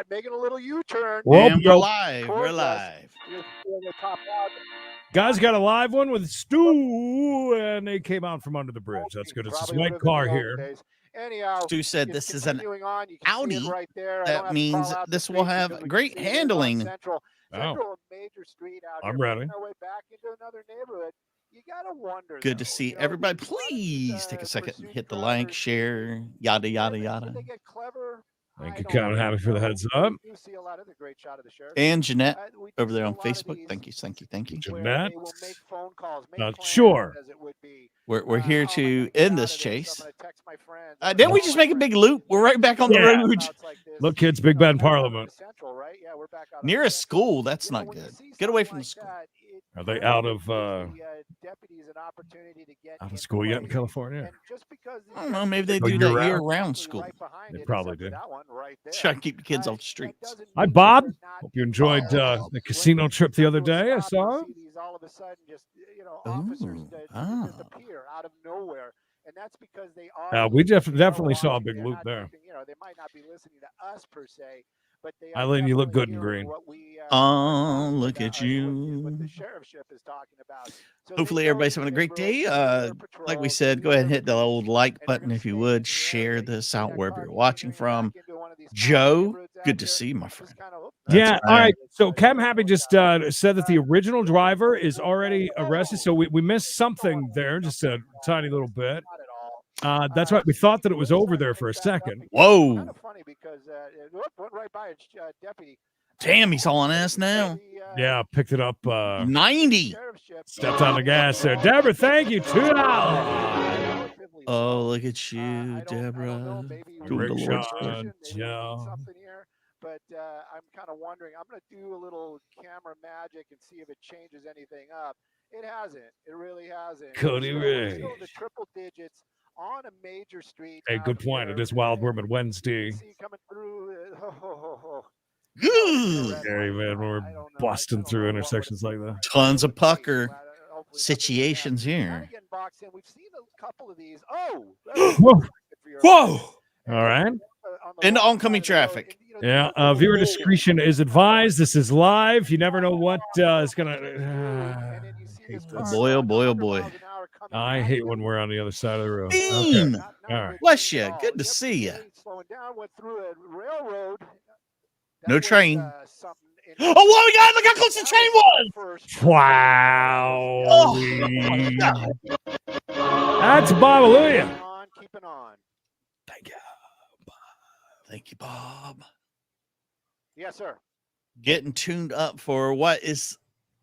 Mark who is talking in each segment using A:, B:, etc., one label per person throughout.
A: making a little U-turn.
B: And we're live. We're live.
C: Guys got a live one with Stu, and they came out from under the bridge. That's good. It's a white car here.
A: Anyhow,
B: Stu said this is an Audi.
A: right there.
B: That means this will have great handling.
A: Central major street out
C: I'm
A: here,
C: ready.
A: Our way back into another neighborhood. You gotta wonder.
B: Good to see everybody. Please take a second and hit the like, share, yada, yada, yada.
A: They get clever.
C: Thank you, Count. Happy for the heads up.
B: And Jeanette over there on Facebook. Thank you.
C: Jeanette. Not sure.
B: We're here to end this chase. Didn't we just make a big loop? We're right back on the road.
C: Look, kids, Big Bend Parliament.
B: Near a school. That's not good. Get away from the school.
C: Are they out of school yet in California?
B: I don't know. Maybe they do that year-round school.
C: They probably do.
B: Try to keep the kids off the streets.
C: Hi, Bob. Hope you enjoyed the casino trip the other day. I saw.
A: All of a sudden, just officers disappear out of nowhere. And that's because they are.
C: We definitely saw a big loop there.
A: They might not be listening to us per se, but they.
C: Eileen, you look good in green.
B: Oh, look at you.
A: What the sheriffship is talking about.
B: Hopefully everybody's having a great day. Like we said, go ahead and hit the old like button if you would. Share this out wherever you're watching from. Joe, good to see you, my friend.
C: Yeah, all right. So Cam Happy just said that the original driver is already arrested. So we missed something there, just a tiny little bit. That's right. We thought that it was over there for a second.
B: Whoa.
A: Kind of funny because it went right by a deputy.
B: Damn, he's hauling ass now.
C: Yeah, picked it up.
B: 90.
C: Stepped on the gas there. Deborah, thank you. $2.
B: Oh, look at you, Deborah.
C: Great shot, Joe.
A: But I'm kind of wondering. I'm going to do a little camera magic and see if it changes anything up. It hasn't. It really hasn't.
C: Cody Ray.
A: Still the triple digits on a major street.
C: Hey, good point. It is Wild Woman Wednesday.
A: Coming through.
C: Scary, man, when we're busting through intersections like that.
B: Tons of pucker situations here.
A: We've seen a couple of these.
B: Whoa.
C: All right.
B: Into oncoming traffic.
C: Yeah. Viewer discretion is advised. This is live. You never know what is going to.
B: Boy, oh boy, oh boy.
C: I hate when we're on the other side of the road.
B: Dean.
C: Okay. All right.
B: Bless you. Good to see you. No train. Oh, what we got? Look how close the train was.
C: Wow.
B: Oh,
C: that's Bob.
A: Keeping on.
B: Thank you, Bob. Thank you, Bob.
A: Yes, sir.
B: Getting tuned up for what is.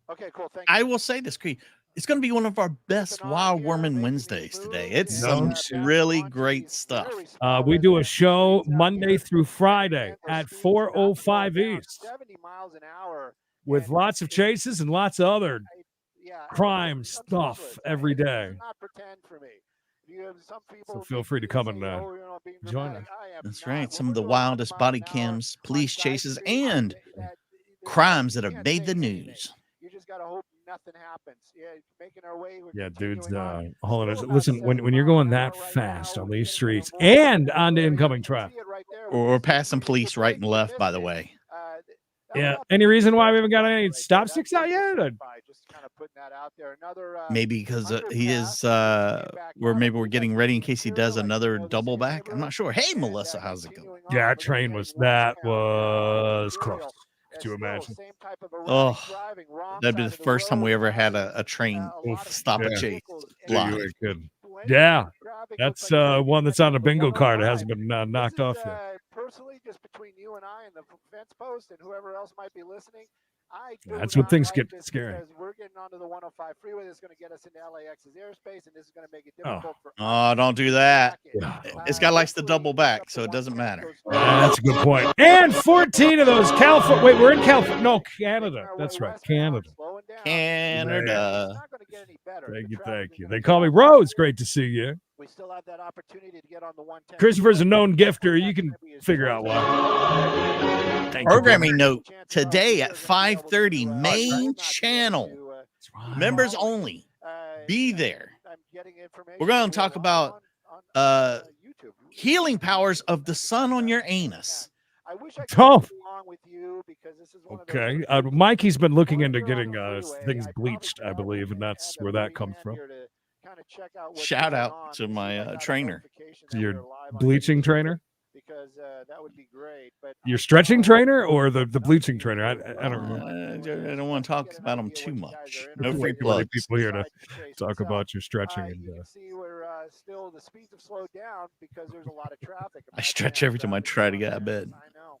A: Okay, cool. Thank
B: you. I will say this, Creed. It's going to be one of our best Wild Woman Wednesdays today. It's some really great stuff.
C: We do a show Monday through Friday at 4:05 East
A: 70 miles an hour
C: with lots of chases and lots of other crime stuff every day.
A: Not pretend for me.
C: So feel free to come and join us.
B: That's right. Some of the wildest body cams, police chases, and crimes that have made the news.
A: You just got to hope nothing happens. Yeah, making our way.
C: Yeah, dudes. Hold on. Listen, when you're going that fast on these streets and onto incoming traffic,
B: or passing police right and left, by the way.
C: Yeah. Any reason why we haven't got any stop sticks out yet?
A: Just kind of putting that out there. Another.
B: Maybe because he is. Maybe we're getting ready in case he does another double back. I'm not sure. Hey, Melissa, how's it going?
C: Yeah, that train was close. Could you imagine?
B: Oh, that'd be the first time we ever had a train stop a chase.
C: Yeah, that's one that's on the bingo card. It hasn't been knocked off yet.
A: Personally, just between you and I and the fence post and whoever else might be listening,
C: that's when things get scary.
A: We're getting onto the 105 freeway. That's going to get us into LAX's airspace, and this is going to make it difficult for.
B: Oh, don't do that. This guy likes to double back, so it doesn't matter.
C: That's a good point. And 14 of those California. Wait, we're in California. No, Canada. That's right, Canada.
B: Canada.
C: Thank you. They call me Rose. Great to see you.
A: We still have that opportunity to get on the 110.
C: Christopher's a known gifter. You can figure out why.
B: Programming note today at 5:30, main channel. Members only. Be there. We're going to talk about healing powers of the sun on your anus.
A: along with you because this is one
C: okay.
A: of those
C: Mikey's been looking
A: While
C: into
A: you're on
C: getting
A: the freeway,
C: things
A: I probably
C: bleached, I
A: can
C: believe, and
A: have
C: that's
A: that
C: where that
A: free
C: comes
A: hand
C: from.
A: here to kind of check out what's
B: Shout
A: going
B: out
A: on.
B: to
A: Let me see if I
B: my
A: got a
B: trainer.
A: notification
C: So
A: that
C: your
A: we are live on
C: bleaching
A: YouTube,
C: trainer?
A: because that would be great. But
C: Your stretching trainer or the bleaching trainer? I don't remember.
B: I don't want to talk about them too much. No
C: There's
B: free
C: way too many
B: plugs.
C: people here to talk about your stretching.
A: You can see where still the speeds have slowed down because there's a lot of traffic.
B: I stretch every time I try to get out of bed.
A: I know.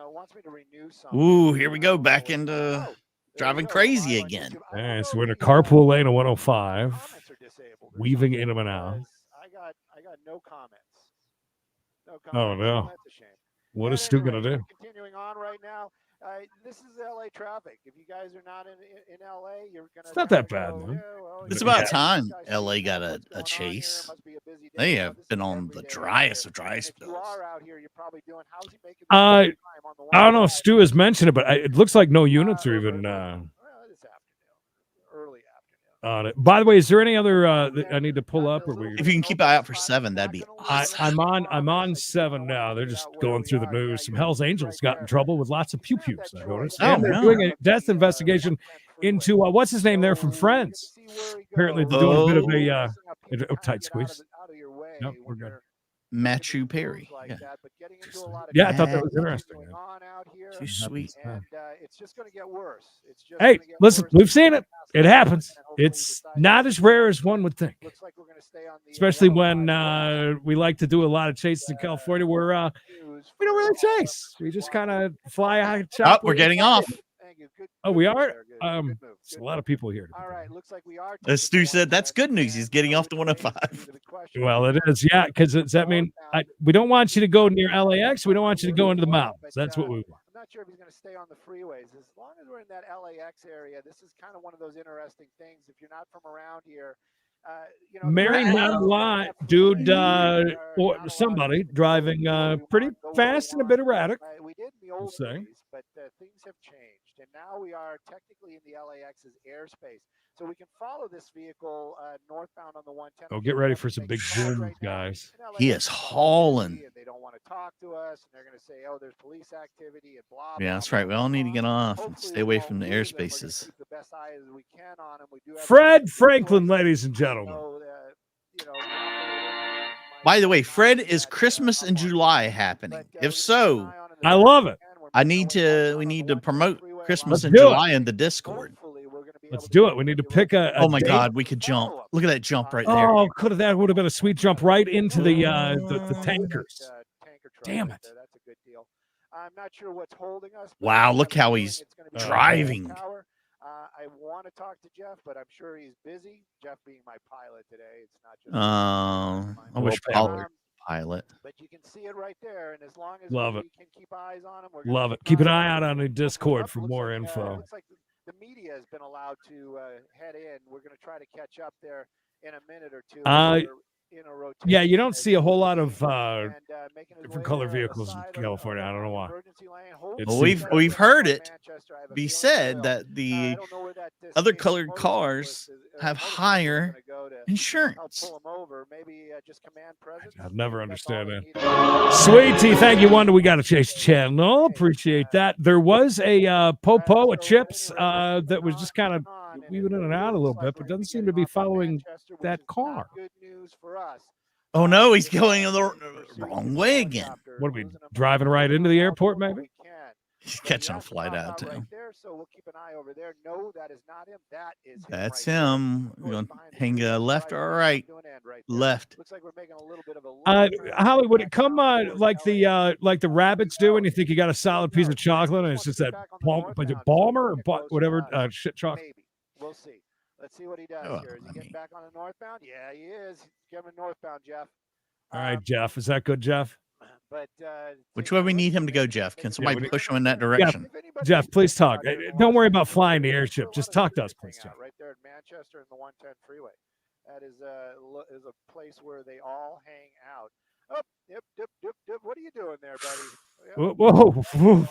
A: It wants me to renew something.
B: Ooh, here we go. Back into driving crazy again.
C: All right, so we're in a carpool lane of 105, weaving in them and out.
A: I got no comments. No
C: Oh,
A: comments.
C: no.
A: That's a shame.
C: What is Stu going to do?
A: Continuing on right now. This is LA traffic. If you guys are not in LA, you're going to.
C: It's not that bad, man.
B: It's about time LA got a chase. They have been on the driest of dry spells.
C: I don't know if Stu has mentioned it, but it looks like no units are even
A: early
C: on it. By the way, is there any other I need to pull up? Or
B: if you can keep an eye out for 7, that'd be awesome.
C: I'm on 7 now. They're just going through the news. Some Hell's Angels got in trouble with lots of pew-pews, I noticed.
B: Oh,
C: and they're doing a death investigation into what's his name there from Friends. Apparently they're doing a bit of a tight squeeze. Nope, we're good.
B: Matthew Perry.
C: Yeah, I thought that was interesting.
B: Too sweet.
A: It's just going to get worse.
C: Hey, listen, we've seen it. It happens. It's not as rare as one would think. Especially when we like to do a lot of chases in California where we don't really chase. We just kind of fly high.
B: Oh, we're getting off.
C: Oh, we are? There's a lot of people here.
A: All right, looks like we are.
B: As Stu said, that's good news. He's getting off the 105.
C: Well, it is, yeah, because does that mean we don't want you to go near LAX. We don't want you to go into the mountains. That's what we want.
A: I'm not sure if he's going to stay on the freeways. As long as we're in that LAX area, this is kind of one of those interesting things. If you're not from around here,
C: Mary Madeline, dude, or somebody driving pretty fast and a bit erratic.
A: We did in the old
C: days,
A: but things have changed, and now we are technically in the LAX's airspace, so we can follow this vehicle northbound on the 110.
C: Oh, get ready for some big zooms, guys.
B: He is hauling.
A: They don't want to talk to us, and they're going to say, "Oh, there's police activity," and blah.
B: Yeah, that's right. We all need to get off and stay away from the airspaces.
A: Keep the best eye as we can on them. We do have
C: Fred Franklin, ladies and gentlemen.
B: By the way, Fred, is Christmas in July happening? If so,
C: I love it.
B: We need to promote Christmas in July in the Discord.
C: Let's do it. We need to pick a
B: oh my
C: date.
B: God, we could jump. Look at that jump right there.
C: Oh, that would have been a sweet jump right into the tankers. Damn it.
A: That's a good deal. I'm not sure what's holding us.
B: Wow, look how he's driving.
A: I want to talk to Jeff, but I'm sure he's busy. Jeff being my pilot today, it's not just.
B: I wish Pollard pilot.
A: But you can see it right there, and as long as
C: we
A: can keep eyes on him,
C: love it. Keep an eye out on the Discord for more info.
A: Looks like the media has been allowed to head in. We're going to try to catch up there in a minute or two.
C: Yeah, you don't see a whole lot of different color vehicles in California. I don't know why.
B: Well, we've heard it be said that the other colored cars have higher insurance.
C: I've never understood it. Sweet tea, thank you, Wonder. We got a Chase channel. Appreciate that. There was a Popo, a Chips, that was just kind of weaving in and out a little bit, but doesn't seem to be following that car.
B: Oh no, he's going the wrong way again.
C: What are we driving right into the airport? Maybe
B: he's catching a flight out of town.
A: So we'll keep an eye over there. No, that is not him. That is him.
B: That's him. We're going to hang left or right? Left.
A: Looks like we're making a little bit of a
C: Holly, would it come like the rabbits do, and you think you got a solid piece of chocolate, and it's just that Balmer or whatever shit chocolate?
A: Maybe. We'll see. Let's see what he does here. Is he getting back on the northbound? Yeah, he is. Get him northbound, Jeff.
C: All right, Jeff. Is that good, Jeff?
A: But
B: which way we need him to go, Jeff? Can somebody push him in that direction?
C: Yeah, Jeff, please talk. Don't worry about flying the airship. Just talk to us, please, Jeff.
A: Right there in Manchester and the 110 freeway. That is a place where they all hang out. Oh, dip. What are you doing there, buddy?
C: Whoa.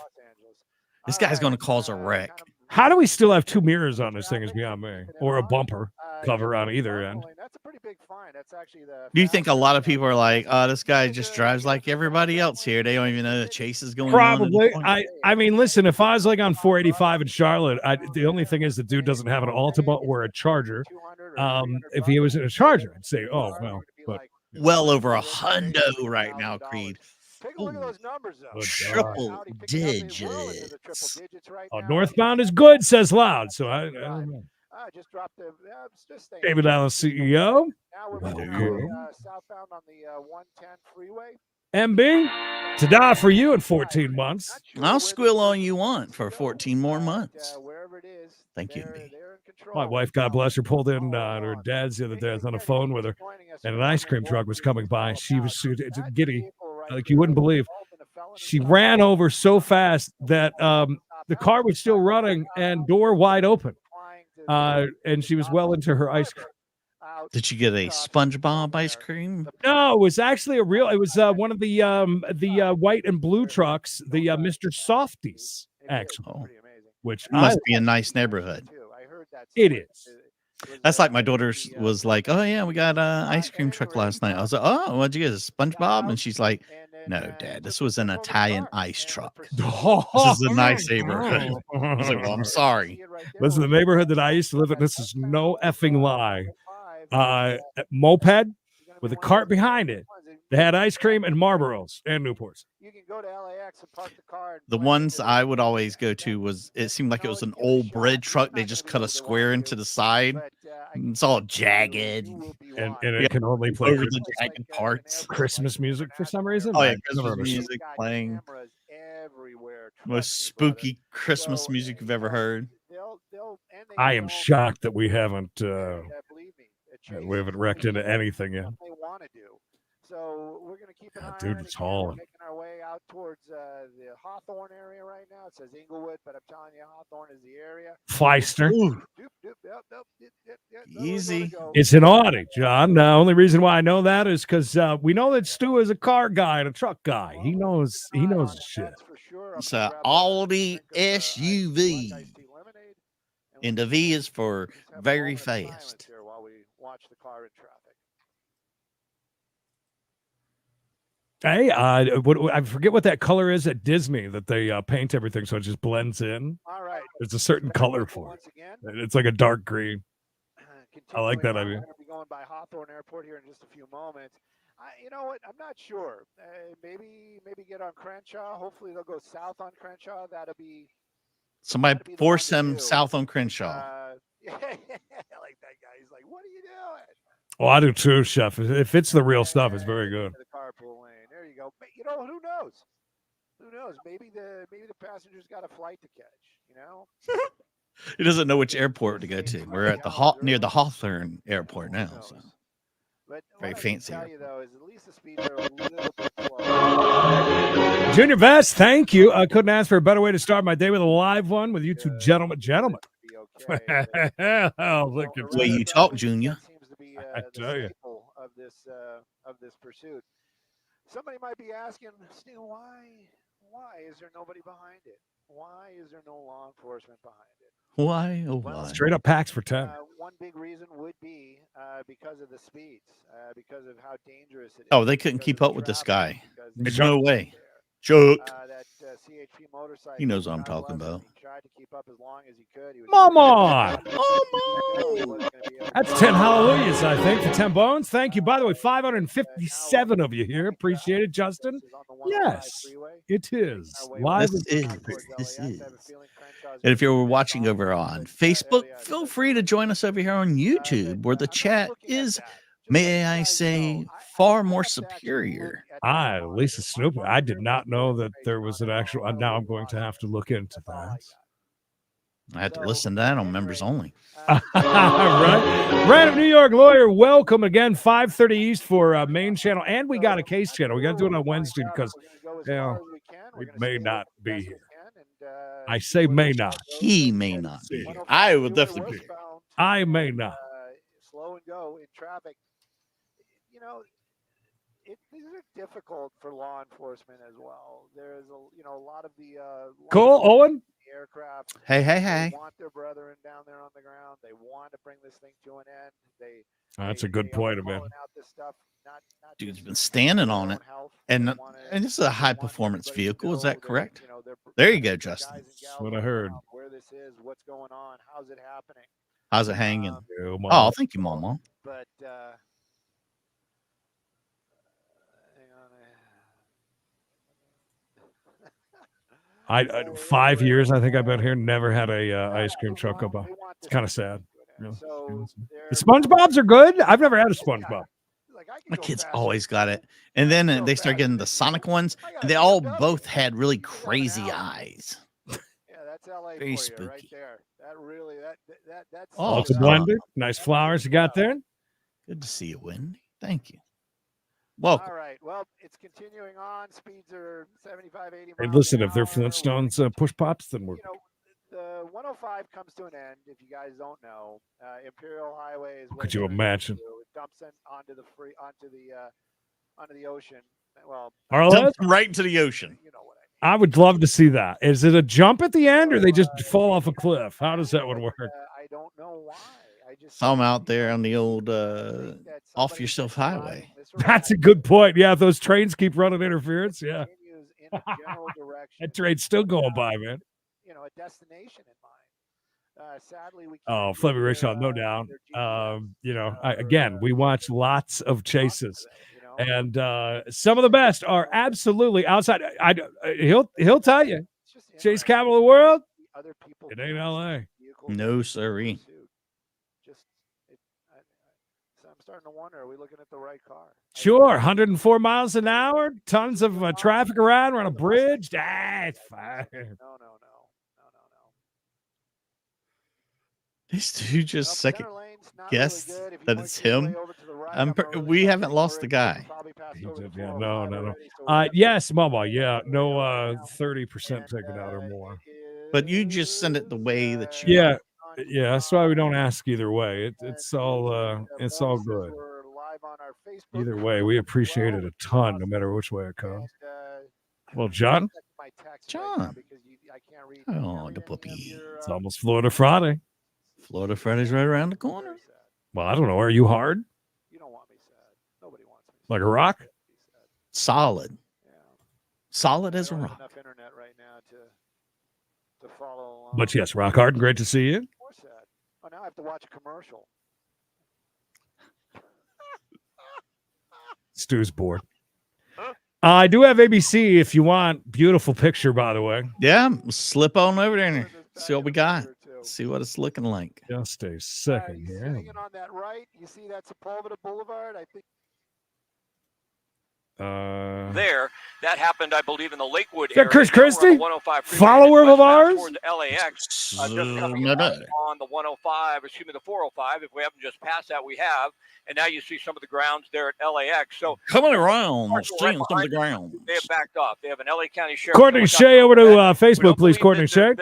B: This guy's going to cause a wreck.
C: How do we still have 2 mirrors on this thing is beyond me, or a bumper cover on either end.
A: That's a pretty big fine. That's actually the.
B: Do you think a lot of people are like, "Oh, this guy just drives like everybody else here. They don't even know the chase is going on."
C: Probably. I mean, listen, if I was like on 485 in Charlotte, the only thing is the dude doesn't have an Altima or a Charger. If he was in a Charger, I'd say, oh well, but
B: well over $100 right now, Creed.
A: Take a look at those numbers, though.
B: Triple digits.
C: Oh, northbound is good, says Loud. So I don't know.
A: Just dropped the
C: David Allen, CEO.
A: Now we're moving southbound on the 110 freeway.
C: MB, ta-da for you in 14 months.
B: I'll squill all you want for 14 more months.
A: Wherever it is.
B: Thank you, MB.
C: My wife, God bless her, pulled in her dad's the other day. I was on the phone with her, and an ice cream truck was coming by. She was giddy, like you wouldn't believe. She ran over so fast that the car was still running and door wide open. And she was well into her ice cream.
B: Did you get a SpongeBob ice cream?
C: No, it was actually it was one of the white and blue trucks, the Mr. Softies, actually, which
B: must be a nice neighborhood.
C: It is.
B: That's like my daughter was like, "Oh yeah, we got an ice cream truck last night." I was like, "Oh, what'd you get? A SpongeBob?" And she's like, "No, Dad, this was an Italian ice truck. This is a nice neighborhood." I was like, "Well, I'm sorry."
C: Listen, the neighborhood that I used to live in, this is no effing lie. Moped with a cart behind it. They had ice cream and Marlboros and Newports.
A: You can go to LAX and park the car.
B: The ones I would always go to it seemed like it was an old bread truck. They just cut a square into the side. It's all jagged.
C: And it can only play
B: over the jagged parts.
C: Christmas music for some reason.
B: Oh, yeah, Christmas music playing. Most spooky Christmas music you've ever heard.
C: I am shocked that we haven't wrecked into anything yet.
A: They want to do. So we're going to keep an eye
C: dude,
A: on
C: it's
A: it.
C: hauling.
A: We're making our way out towards the Hawthorne area right now. It says Inglewood, but I'm telling you, Hawthorne is the area.
C: Feister.
B: Easy.
C: It's an Audi, John. The only reason why I know that is because we know that Stu is a car guy and a truck guy. He knows his shit.
B: It's an Audi SUV. And the V is for very fast.
A: While we watch the car in traffic.
C: Hey, I forget what that color is at Disney that they paint everything so it just blends in.
A: All right.
C: There's a certain color for it. It's like a dark green. I like that idea.
A: We're going to be going by Hawthorne Airport here in just a few moments. You know what? I'm not sure. Maybe get on Crenshaw. Hopefully they'll go south on Crenshaw. That'll be.
B: Somebody force him south on Crenshaw.
A: Yeah, I like that guy. He's like, "What are you doing?"
C: Oh, I do too, Chef. If it's the real stuff, it's very good.
A: The carpool lane. There you go. But, you know, who knows? Who knows? Maybe the passengers got a flight to catch. You know.
B: He doesn't know which airport to go to. We're at near the Hawthorne Airport now. So.
A: But
B: very fancy.
A: Tell you, though, is at least the speeds are a little bit slower.
C: Junior Vest, thank you. I couldn't ask for a better way to start my day with a live one with you two gentlemen. Oh, look at
B: the way you talk, Junior.
C: I tell you.
A: Of this pursuit. Somebody might be asking, Stu, why is there nobody behind it? Why is there no law enforcement behind it?
B: Why? Oh, why?
C: Straight up packs for 10.
A: One big reason would be because of the speeds, because of how dangerous it is.
B: Oh, they couldn't keep up with this guy. There's no way. Chuck.
A: That CHP motorcycle.
B: He knows what I'm talking about.
A: He tried to keep up as long as he could.
C: Mama! That's 10 hallelujahs, I think, for 10 bones. Thank you. By the way, 557 of you here. Appreciate it, Justin. Yes, it is. Live.
B: This is. And if you're watching over on Facebook, feel free to join us over here on YouTube, where the chat is, may I say, far more superior.
C: Lisa Snoop. I did not know that there was an actual. Now I'm going to have to look into that.
B: I had to listen to that on members only.
C: Right. Random New York lawyer, welcome again. 5:30 East for main channel, and we got a case channel. We got to do it on Wednesday because we may not be here. I say may not.
B: He may not be here. I will definitely be here.
C: I may not.
A: Slow and go in traffic. You know, these are difficult for law enforcement as well. There's a lot of the
C: Cole Owen.
A: aircraft.
B: Hey.
A: They want their brethren down there on the ground. They want to bring this thing to an end.
C: That's a good point, man.
A: Out this stuff, not
B: Dude's
A: just
B: been standing
A: for
B: on
A: their
B: it.
A: own health.
B: And
A: They wanna-
B: this is a high
A: they want
B: performance
A: everybody to
B: vehicle. Is
A: know
B: that correct?
A: they're
B: There you go,
A: their
B: Justin.
A: guys and
C: That's
A: gals
C: what I
A: on the
C: heard.
A: ground, where this is, what's going on, how's it happening.
B: How's it hanging?
C: Oh,
B: Oh, thank you, Mama.
A: But hang on.
C: 5 years, I think I've been here. Never had a ice cream truck go by. It's kind of sad. Really.
A: So
C: The SpongeBob's are good. I've never had a SpongeBob.
B: My kids always got it. And then they start getting the Sonic ones, and they all both had really crazy eyes.
A: Yeah, that's LA
B: Very
A: for
B: spooky.
A: you right there. That really that's
B: Oh,
C: It's a blender. Nice flowers you got there.
B: Good to see you, Wendy. Thank you. Welcome.
A: All right. Well, it's continuing on. Speeds are 75, 80
C: Hey,
A: miles
C: listen,
A: an
C: if they're
A: hour.
C: Flintstones push pops, then we're.
A: You know, the 105 comes to an end. If you guys don't know, Imperial Highway is.
C: Could you imagine?
A: It dumps in onto the ocean. Well,
B: Dumps them right into the ocean.
A: you know what I mean.
C: I would love to see that. Is it a jump at the end, or they just fall off a cliff? How does that one work?
A: I don't know why. I just
B: Saw them out there on the old off yourself highway.
C: That's a good point. Yeah, if those trains keep running interference, yeah.
A: Continues in a general direction.
C: That train's still going by, man.
A: You know, a destination in mind. Sadly, we.
C: Oh, Flemmy Rayshon, no doubt. You know, again, we watch lots of chases, and some of the best are absolutely outside. He'll tell you, Chase capital of the world. It ain't L.A.
B: No, sirree.
A: I'm starting to wonder: are we looking at the right car?
C: Sure, 104 miles an hour, tons of traffic around. We're on a bridge. It's fine.
A: No.
B: This dude just second guessed that it's him. We haven't lost the guy.
C: Yeah, no. Yes, Mama. Yeah, no 30% taken out or more.
B: But you just send it the way that you.
C: Yeah. That's why we don't ask either way. It's all good. Either way, we appreciate it a ton, no matter which way it comes. Well, John.
B: Oh, the puppy.
C: It's almost Florida Friday.
B: Florida Friday's right around the corner.
C: Well, I don't know. Are you hard?
A: You don't want me sad. Nobody wants me.
C: Like a rock?
B: Solid.
A: Yeah.
B: Solid as a rock.
A: Enough internet right now to follow along.
C: But yes, rock hard and great to see you.
A: More sad. Oh, now I have to watch a commercial.
C: Stu's bored. I do have ABC if you want. Beautiful picture, by the way.
B: Yeah, slip on over there and see what we got. See what it's looking like.
C: Just a second here.
A: Sitting on that right, you see that Sepulveda Boulevard? I think.
D: There, that happened, I believe, in the Lakewood
C: area. Chris Christie,
D: 105
C: follower of ours.
D: LAX, just coming up on the 105, excuse me, the 405. If we haven't just passed that, we have. And now you see some of the grounds there at LAX. So
B: coming around, seeing some of the ground.
D: They have backed off. They have an LA County Sheriff.
C: Courtney Shea over to Facebook, please. Courtney Shea.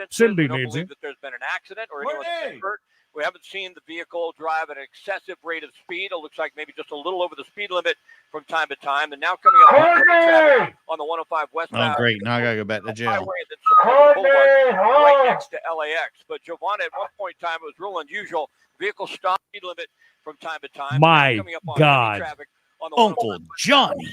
D: Cindy needs it. That there's been an accident or anyone hurt. We haven't seen the vehicle drive at an excessive rate of speed. It looks like maybe just a little over the speed limit from time to time. And now coming up on the 105 westbound.
B: Oh, great. Now I got to go back to jail.
D: Right next to LAX. But Giovanna, at one point in time, it was real unusual. Vehicle stop speed limit from time to time.
C: My God.
B: Uncle Johnny.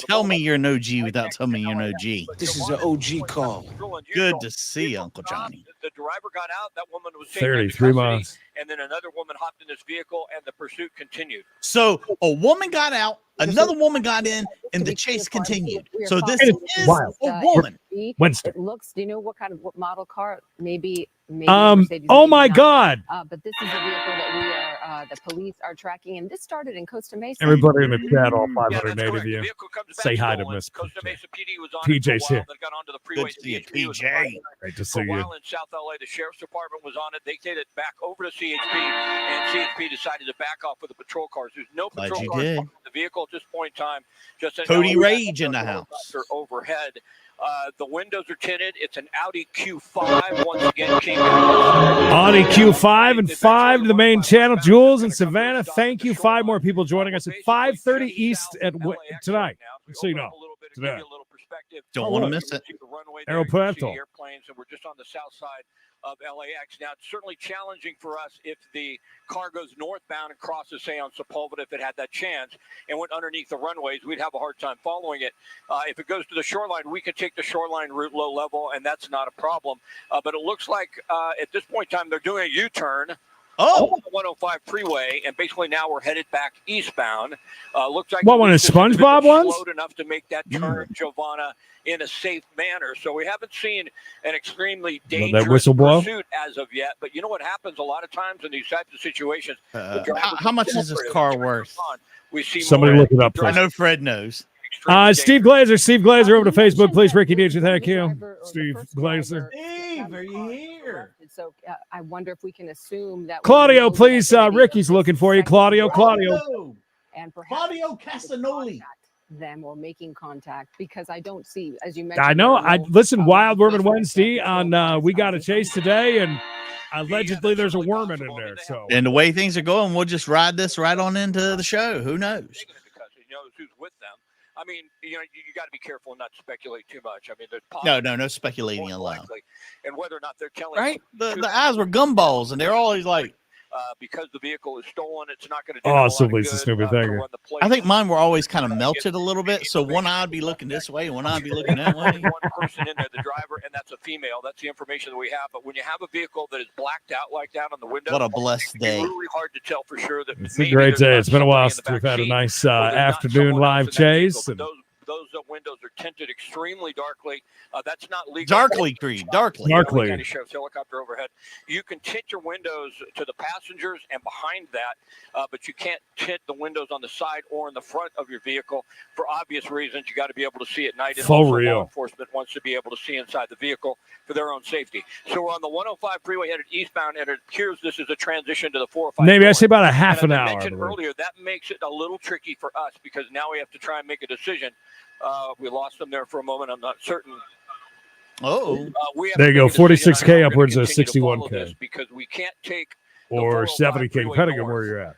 B: Tell me you're an OG without telling me you're an OG.
E: This is an OG call.
B: Good to see you, Uncle Johnny.
D: The driver got out. That woman was
C: 33 miles.
D: And then another woman hopped in this vehicle, and the pursuit continued.
B: So a woman got out, another woman got in, and the chase continued. So this is a woman.
C: Wednesday.
F: It looks. Do you know what model car? Maybe.
C: Oh my God.
F: But this is a vehicle that the police are tracking, and this started in Costa Mesa.
C: Everybody in the chat, all 580 of you, say hi to Miss
D: Costa Mesa PD was on
C: PJ's here.
D: Got onto the
B: Good to see you, PJ.
C: Great to see you.
D: In South LA, the sheriff's department was on it. They did it back over to CHP, and CHP decided to back off with the patrol cars. There's no patrol cars in the vehicle at this point in time. Just
B: Cody Rage in the house.
D: Overhead. The windows are tinted. It's an Audi Q5. Once again, came Audi
C: Q5 and 5 to the main channel. Jules and Savannah, thank you. 5 more people joining us at 5:30 East at tonight. So you know, today.
D: perspective.
B: Don't want to miss it.
D: The runway there, you can see the airplanes, and we're just on the south side of LAX. Now, it's certainly challenging for us if the car goes northbound and crosses, say, on Sepulveda, if it had that chance, and went underneath the runways, we'd have a hard time following it. If it goes to the shoreline, we could take the shoreline route low level, and that's not a problem. But it looks like at this point in time, they're doing a U-turn. On the 105 freeway, and basically now we're headed back eastbound. Looks like
C: what one is SpongeBob ones?
D: Slowed enough to make that turn, Giovanna, in a safe manner. So we haven't seen an extremely dangerous pursuit as of yet. But you know what happens a lot of times in these types of situations?
B: How much is this car worth?
D: We see
C: somebody look it up.
B: I know Fred knows.
C: Steve Glazer over to Facebook, please. Ricky DJ, thank you. Steve Glazer.
E: Steve, are you here?
F: So I wonder if we can assume that
C: Claudio, please. Ricky's looking for you. Claudio.
F: And perhaps
E: Claudio Castagnoli.
F: them or making contact, because I don't see, as you mentioned.
C: I know. I listen. Wild Worm Wednesday on We Got a Chase today, and allegedly there's a worm in there. So,
B: and the way things are going, we'll just ride this right on into the show. Who knows?
D: Who's with them? I mean, you got to be careful and not speculate too much. I mean, there's
B: no speculating allowed.
D: And whether or not they're telling
B: right, the eyes were gumballs, and they're always like,
D: because the vehicle is stolen, it's not going to do a
C: stupid thing.
B: I think mine were always kind of melted a little bit, so one eye would be looking this way, one eye would be looking that way.
D: One person in there, the driver, and that's a female. That's the information that we have. But when you have a vehicle that is blacked out like that on the window,
B: what a blessed day!
D: It's really hard to tell for sure. That
C: it's a great day. It's been a while since we've had a nice afternoon live chase.
D: Those windows are tinted extremely darkly. That's not legal.
B: Darkly, Creed. Darkly.
D: Sheriff's helicopter overhead. You can tint your windows to the passengers and behind that, but you can't tint the windows on the side or in the front of your vehicle for obvious reasons. You got to be able to see at night. And law enforcement wants to be able to see inside the vehicle for their own safety. So we're on the 105 freeway headed eastbound, and it appears this is a transition to the 405.
C: Maybe I say about a half an hour.
D: I mentioned earlier, that makes it a little tricky for us because now we have to try and make a decision. We lost them there for a moment. I'm not certain.
C: There you go. 46K upwards of 61K.
D: Because we can't take
C: or 70K, depending on where you're at.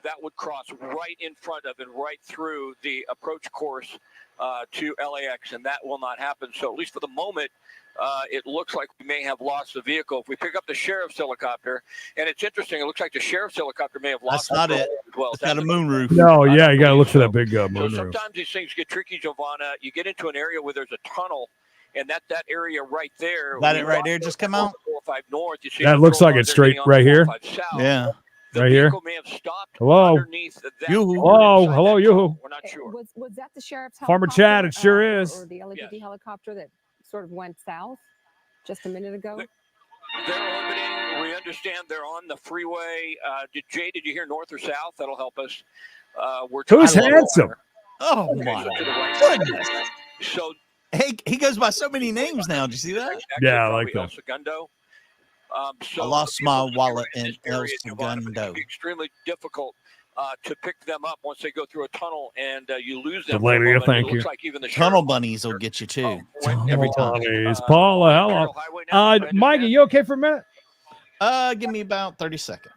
D: That would cross right in front of and right through the approach course to LAX, and that will not happen. So at least for the moment, it looks like we may have lost the vehicle. If we pick up the sheriff's helicopter, and it's interesting, it looks like the sheriff's helicopter may have lost.
B: That's not it.
D: Well,
B: it's got a moonroof.
C: No, yeah, you got to look for that big moonroof.
D: Sometimes these things get tricky, Giovanna. You get into an area where there's a tunnel, and that area right there.
B: That it right there just come out?
D: 405 north. You see
C: that looks like it's straight right here.
B: Yeah.
C: Right here.
D: May have stopped
C: hello.
D: Hello,
C: you.
D: We're not sure.
F: Was that the sheriff's
C: Farmer Chad? It sure is.
F: Or the LAPD helicopter that sort of went south just a minute ago?
D: They're orbiting. We understand they're on the freeway. Did you hear north or south? That'll help us.
C: Who's handsome?
B: Oh my goodness!
D: So
B: he goes by so many names now. Did you see that?
C: Yeah, I like that.
D: Segundo.
B: I lost my wallet in El Segundo.
D: It would be extremely difficult to pick them up once they go through a tunnel and you lose them.
C: Later, thank you.
D: Like even the
B: tunnel bunnies will get you too.
C: Every time. Paula, hello. Mikey, you okay for a minute?
B: Give me about 30 seconds.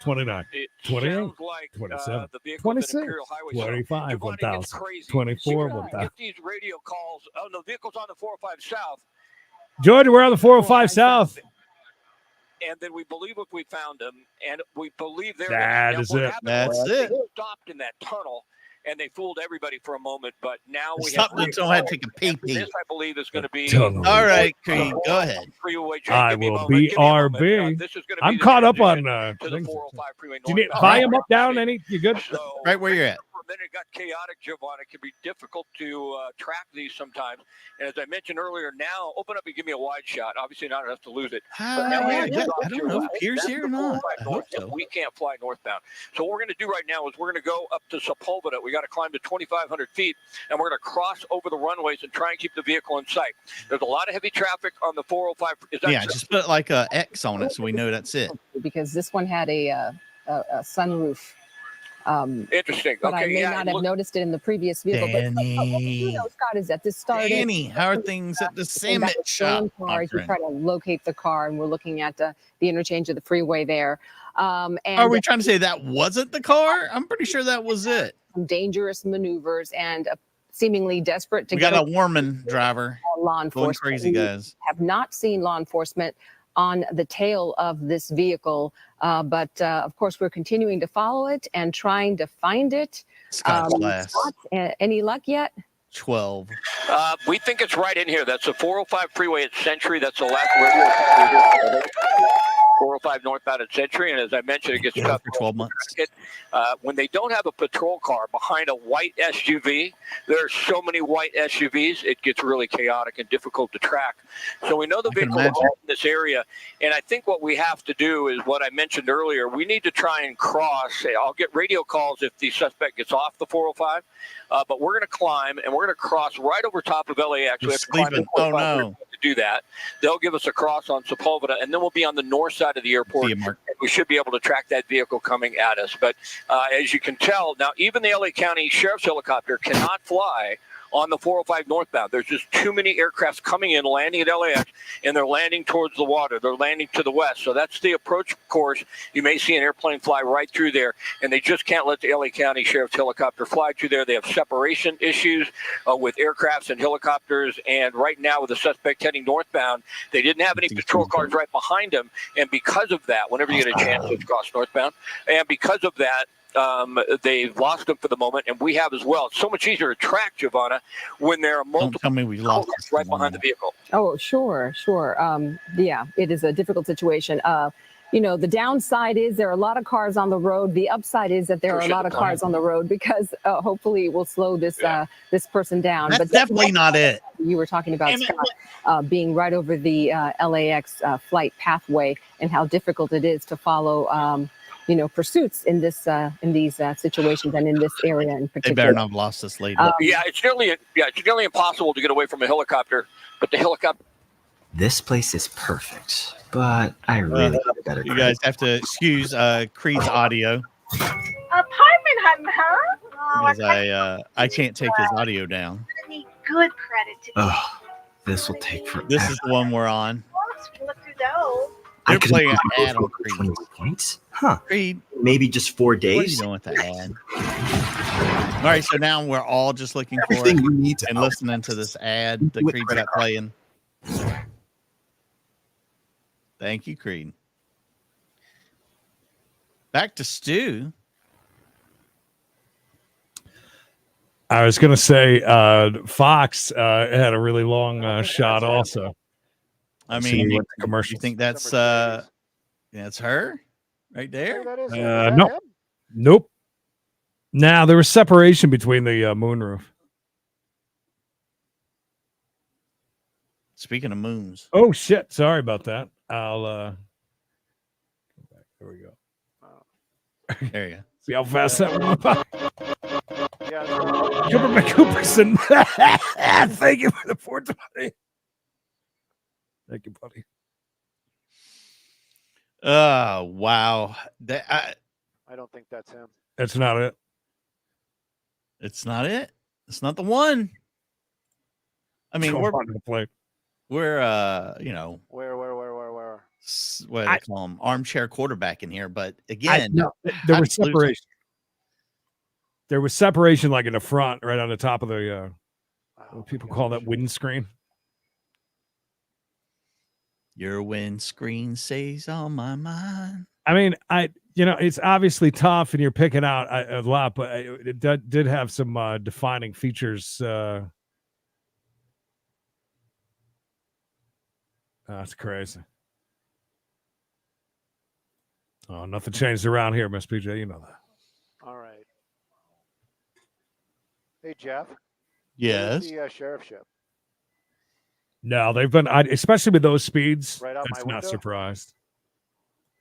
C: 29, 28,
D: like,
C: 27, 26, 25, 1,000, 24, 1,000.
D: Get these radio calls. Oh, no, the vehicle's on the 405 south.
C: Georgia, we're on the 405 south.
D: And then we believe if we found them, and we believe they're
C: that is it.
B: That's it.
D: They stopped in that tunnel, and they fooled everybody for a moment. But now we
B: stopped until I had to take a pee-pee.
D: This, I believe, is going to be
B: all right. Creed, go ahead.
C: I will BRB. I'm caught up on things. Do you need volume up, down? Any? You good?
D: So,
B: right where you're at.
D: Then it got chaotic, Giovanna. It can be difficult to track these sometimes. And as I mentioned earlier, now open up and give me a wide shot. Obviously, not enough to lose it.
B: I don't know if Pierce here or not.
D: We can't fly northbound. So what we're going to do right now is we're going to go up to Sepulveda. We got to climb to 2,500 feet, and we're going to cross over the runways and try and keep the vehicle in sight. There's a lot of heavy traffic on the 405.
B: Just put like a X on it so we know that's it.
F: Because this one had a sunroof.
D: Interesting.
F: But I may not have noticed it in the previous vehicle.
B: Danny,
F: but Scott, is that this started?
B: Danny, how are things at the sandwich shop?
F: Cars, we try to locate the car, and we're looking at the interchange of the freeway there. And
B: are we trying to say that wasn't the car? I'm pretty sure that was it.
F: Some dangerous maneuvers and seemingly desperate to
B: We
F: get
B: got a Warman driver
F: law
B: going
F: enforcement.
B: crazy,
F: We
B: guys.
F: have not seen law enforcement on the tail of this vehicle, but of course we're continuing to follow it and trying to find it.
B: Scott Glass,
F: Scott, any luck yet?
B: 12.
D: We think it's right in here. That's the 405 freeway at Century. That's the last radio. 405 northbound at Century, and as I mentioned, it gets tough
B: for 12 months.
D: When they don't have a patrol car behind a white SUV, there are so many white SUVs, it gets really chaotic and difficult to track. So we know the vehicle is in this area, and I think what we have to do is what I mentioned earlier. We need to try and cross. I'll get radio calls if the suspect gets off the 405, but we're going to climb, and we're going to cross right over top of LAX. We have to climb to do that. They'll give us a cross on Sepulveda, and then we'll be on the north side of the airport, and we should be able to track that vehicle coming at us. But as you can tell, now even the LA County Sheriff's helicopter cannot fly on the 405 northbound. There's just too many aircrafts coming in, landing at LAX, and they're landing towards the water. They're landing to the west. So that's the approach course. You may see an airplane fly right through there, and they just can't let the LA County Sheriff's helicopter fly through there. They have separation issues with aircrafts and helicopters, and right now with the suspect heading northbound, they didn't have any patrol cars right behind them, and because of that, whenever you get a chance to cross northbound, and because of that, they've lost them for the moment, and we have as well. It's so much easier to track, Giovanna, when there are multiple.
B: Don't tell me we lost
D: right behind the vehicle.
F: Oh, sure. Yeah, it is a difficult situation. The downside is there are a lot of cars on the road. The upside is that there are a lot of cars on the road because hopefully it will slow this this person down.
B: That's
F: but
B: definitely not it.
F: You were talking about Scott being right over the LAX flight pathway and how difficult it is to follow. Pursuits in these situations and in this area in particular.
B: They better not have lost this lady.
D: It's nearly impossible to get away from a helicopter, but the helicopter.
G: This place is perfect, but I really need a better.
B: You guys have to excuse Creed's audio.
H: Apartment hunting, huh?
B: Because I can't take his audio down.
H: I need good credit to
G: Oh, this will take forever.
B: This is the one we're on.
H: look through those.
B: They're playing an ad on
G: for
B: Creed.
G: 20 points? Huh.
B: Creed,
G: Maybe just 4
B: what are you
G: days?
B: doing with that ad? All right, so now we're all just looking for
G: Everything
B: it
G: you need to
B: and
G: know.
B: listening to this ad that Creed's got playing. Thank you, Creed. Back to Stu.
C: I was going to say Fox had a really long shot also.
B: I mean, you
C: commercial.
B: think that's her right there?
C: No. Nope. Now there was separation between the moonroof.
B: Speaking of moons.
C: Oh shit! Sorry about that. I'll go back. There we go.
B: There you go.
C: See how fast that went up.
A: Yeah,
C: Gilbert McCooperson. Thank you for the 420. Thank you, buddy.
B: Oh wow!
A: I don't think that's him.
C: That's not it.
B: It's not it. It's not the one. I mean, we're
C: on the plate.
B: Where?
A: Where?
B: What do they call them? Armchair quarterback in here. But again,
C: there was separation. There was separation, like in the front, right on the top of the. What people call that windscreen.
B: Your windscreen stays on my mind.
C: I mean, it's obviously tough, and you're picking out a lot, but it did have some defining features. That's crazy. Oh, nothing changed around here, Miss PJ. You know that.
A: All right. Hey, Jeff.
B: Yes.
A: The sheriff ship.
C: No, they've been, especially with those speeds.
A: Right out
C: that's
A: my
C: not
A: window?
C: surprised.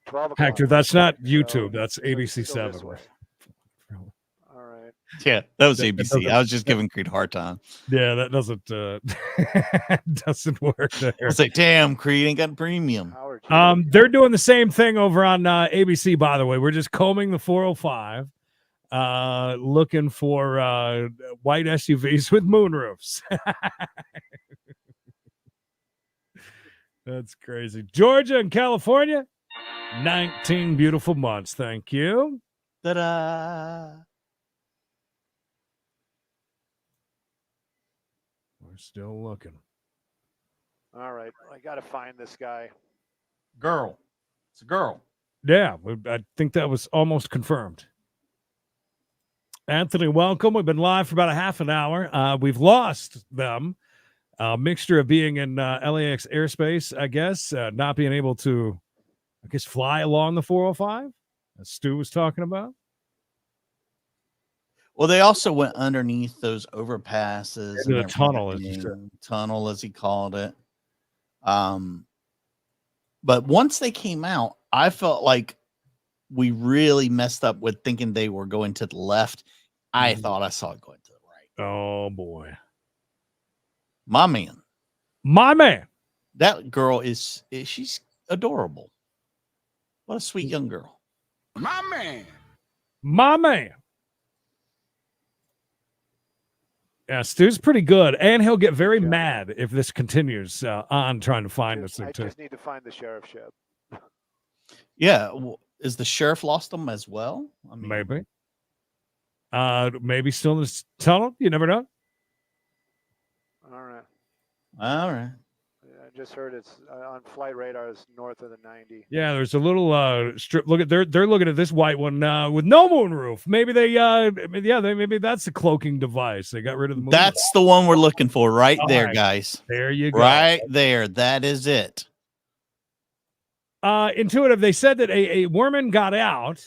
A: 12 o'clock.
C: Hector, that's not YouTube.
A: So-
C: That's
A: so
C: ABC
A: it's still this
C: 7.
A: way. All right.
B: Yeah, that was
C: That
B: ABC.
C: doesn't-
B: I was just giving Creed a hard time.
C: Yeah, that doesn't doesn't work there.
B: I was like, damn, Creed ain't got premium.
A: Howard,
C: They're doing the same thing over on ABC, by the way. We're just combing the 405, looking for white SUVs with moonroofs. That's crazy. Georgia and California, 19 beautiful months. Thank you.
B: Ta-da.
C: We're still looking.
A: All right, I got to find this guy.
E: Girl. It's a girl.
C: Yeah, I think that was almost confirmed. Anthony, welcome. We've been live for about a half an hour. We've lost them. A mixture of being in LAX airspace, I guess, not being able to, I guess, fly along the 405, as Stu was talking about.
B: Well, they also went underneath those overpasses
C: Into
B: and
C: the tunnel, as you
B: everything. Tunnel, as he called it. But once they came out, I felt like we really messed up with thinking they were going to the left. I thought I saw it going to the right.
C: Oh, boy.
B: My man.
C: My man.
B: That girl is she's adorable. What a sweet young girl.
I: My man.
C: My man. Yeah, Stu's pretty good, and he'll get very mad if this continues on trying to find this thing,
A: I
C: too.
A: just need to find the sheriff ship.
B: Yeah. Well, is the sheriff lost them as well? I mean,
C: Maybe. Maybe still in this tunnel. You never know.
A: All right.
B: All right.
A: I just heard it's on flight radars north of the 90.
C: Yeah, there's a little strip. Look at they're looking at this white one with no moonroof. Maybe maybe that's a cloaking device. They got rid of the moonroof.
B: That's the one we're looking for right
C: All
B: there,
C: right.
B: guys.
C: There you go.
B: Right there. That is it.
C: Intuitive. They said that a woman got out.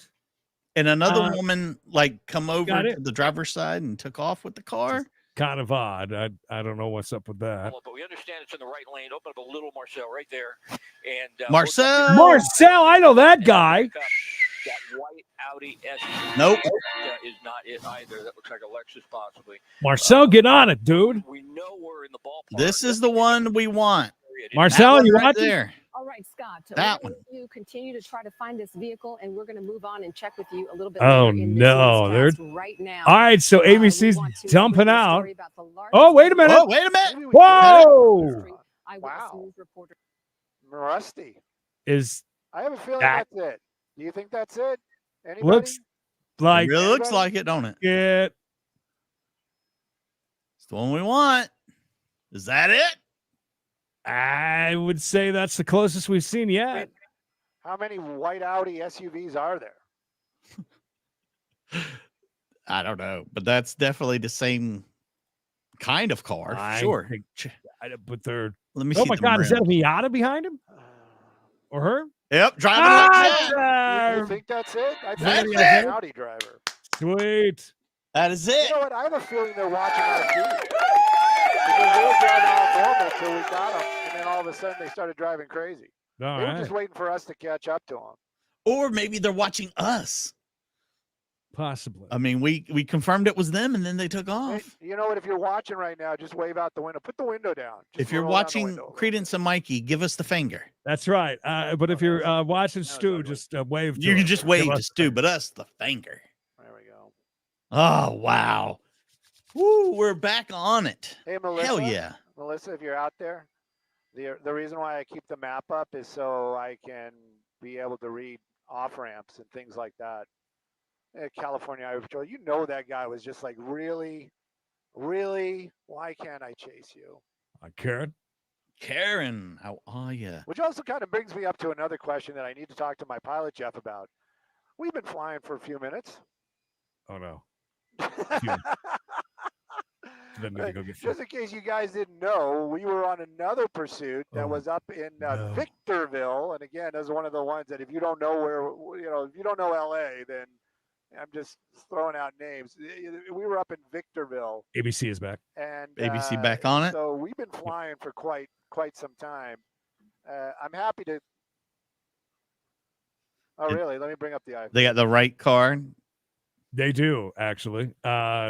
B: And another woman like come over
C: got
B: to
C: it.
B: the driver's side and took off with the car.
C: Kind of odd. I don't know what's up with that.
D: But we understand it's in the right lane. Open up a little, Marcel, right there. And
B: Marcel.
C: Marcel, I know that guy.
D: That white Audi S.
B: Nope.
D: Is not it either. That looks like a Lexus, possibly.
C: Marcel, get on it, dude.
D: We know we're in the ballpark.
B: This is the one we want.
C: Marcel,
B: That
C: you
B: one right
C: watching?
B: there.
F: All right, Scott.
B: That
F: we're going to continue to try to find this vehicle, and we're going to move on and check with you a little bit.
C: Oh,
F: later in this
C: no,
F: newscast
C: they're
F: right now.
C: All right, so
F: we
C: ABC's
F: want to
C: dumping
F: bring you a
C: out.
F: story about the largest
C: Oh, wait a minute.
B: Oh, wait a minute.
A: Maybe we
C: Whoa.
F: Eyewitness
A: Wow.
F: News reporter.
A: Rusty.
C: Is
A: I have a feeling
C: That-
A: that's it. Do you think that's it? Anybody?
C: looks like
B: It really looks like it, don't it?
C: it.
B: It's the one we want. Is that it?
C: I would say that's the closest we've seen yet.
A: How many white Audi SUVs are there?
B: I don't know, but that's definitely the same kind of car.
C: I
B: Sure.
C: think- But they're.
B: Let me see.
C: Oh my
B: the
C: God! Is that a
B: rims.
C: Miata behind him or her?
B: Yep, driving like that.
A: You think that's it? I think
B: That's
A: it's an
B: it.
A: Audi driver.
C: Sweet.
B: That is
A: You
B: it.
A: know what? I have a feeling they're watching our TV. Because they were driving all normal till we got them, and then all of a sudden they started driving crazy.
C: All
A: They were
C: right.
A: just waiting for us to catch up to them.
B: Or maybe they're watching us.
C: Possibly.
B: I mean, we confirmed it was them, and then they took
A: Hey,
B: off.
A: you know what? If you're watching right now, just wave out the window. Put the window down. Just
B: If you're
A: roll down the
B: watching
A: window a little
B: Credence and Mikey, give us the finger.
C: That's right. But if you're watching
A: was
C: Stu,
A: ugly.
C: just wave. To
B: You can
C: us.
B: just
C: Give
B: wave
C: us
B: to Stu, but us the finger.
A: bit. There we go.
B: Oh wow! Woo, we're back on it.
A: Hey, Melissa.
B: Hell yeah!
A: Melissa, if you're out there, the reason why I keep the map up is so I can be able to read off ramps and things like that. California Highway Patrol, you know that guy was just like, really, why can't I chase you?
C: Karen.
B: Karen, how are you?
A: Which also kind of brings me up to another question that I need to talk to my pilot Jeff about. We've been flying for a few minutes.
C: Oh no. Then need to go get
A: Just in case you guys didn't know, we were on another pursuit that
C: Oh,
A: was up in
C: no.
A: Victorville, and again, that's one of the ones that if you don't know if you don't know LA, then I'm just throwing out names. We were up in Victorville,
C: ABC is back.
A: and
B: ABC back on it?
A: So we've been flying for quite some time. I'm happy to. Oh, really? Let me bring up the iPhone.
B: They got the right car.
C: They do actually,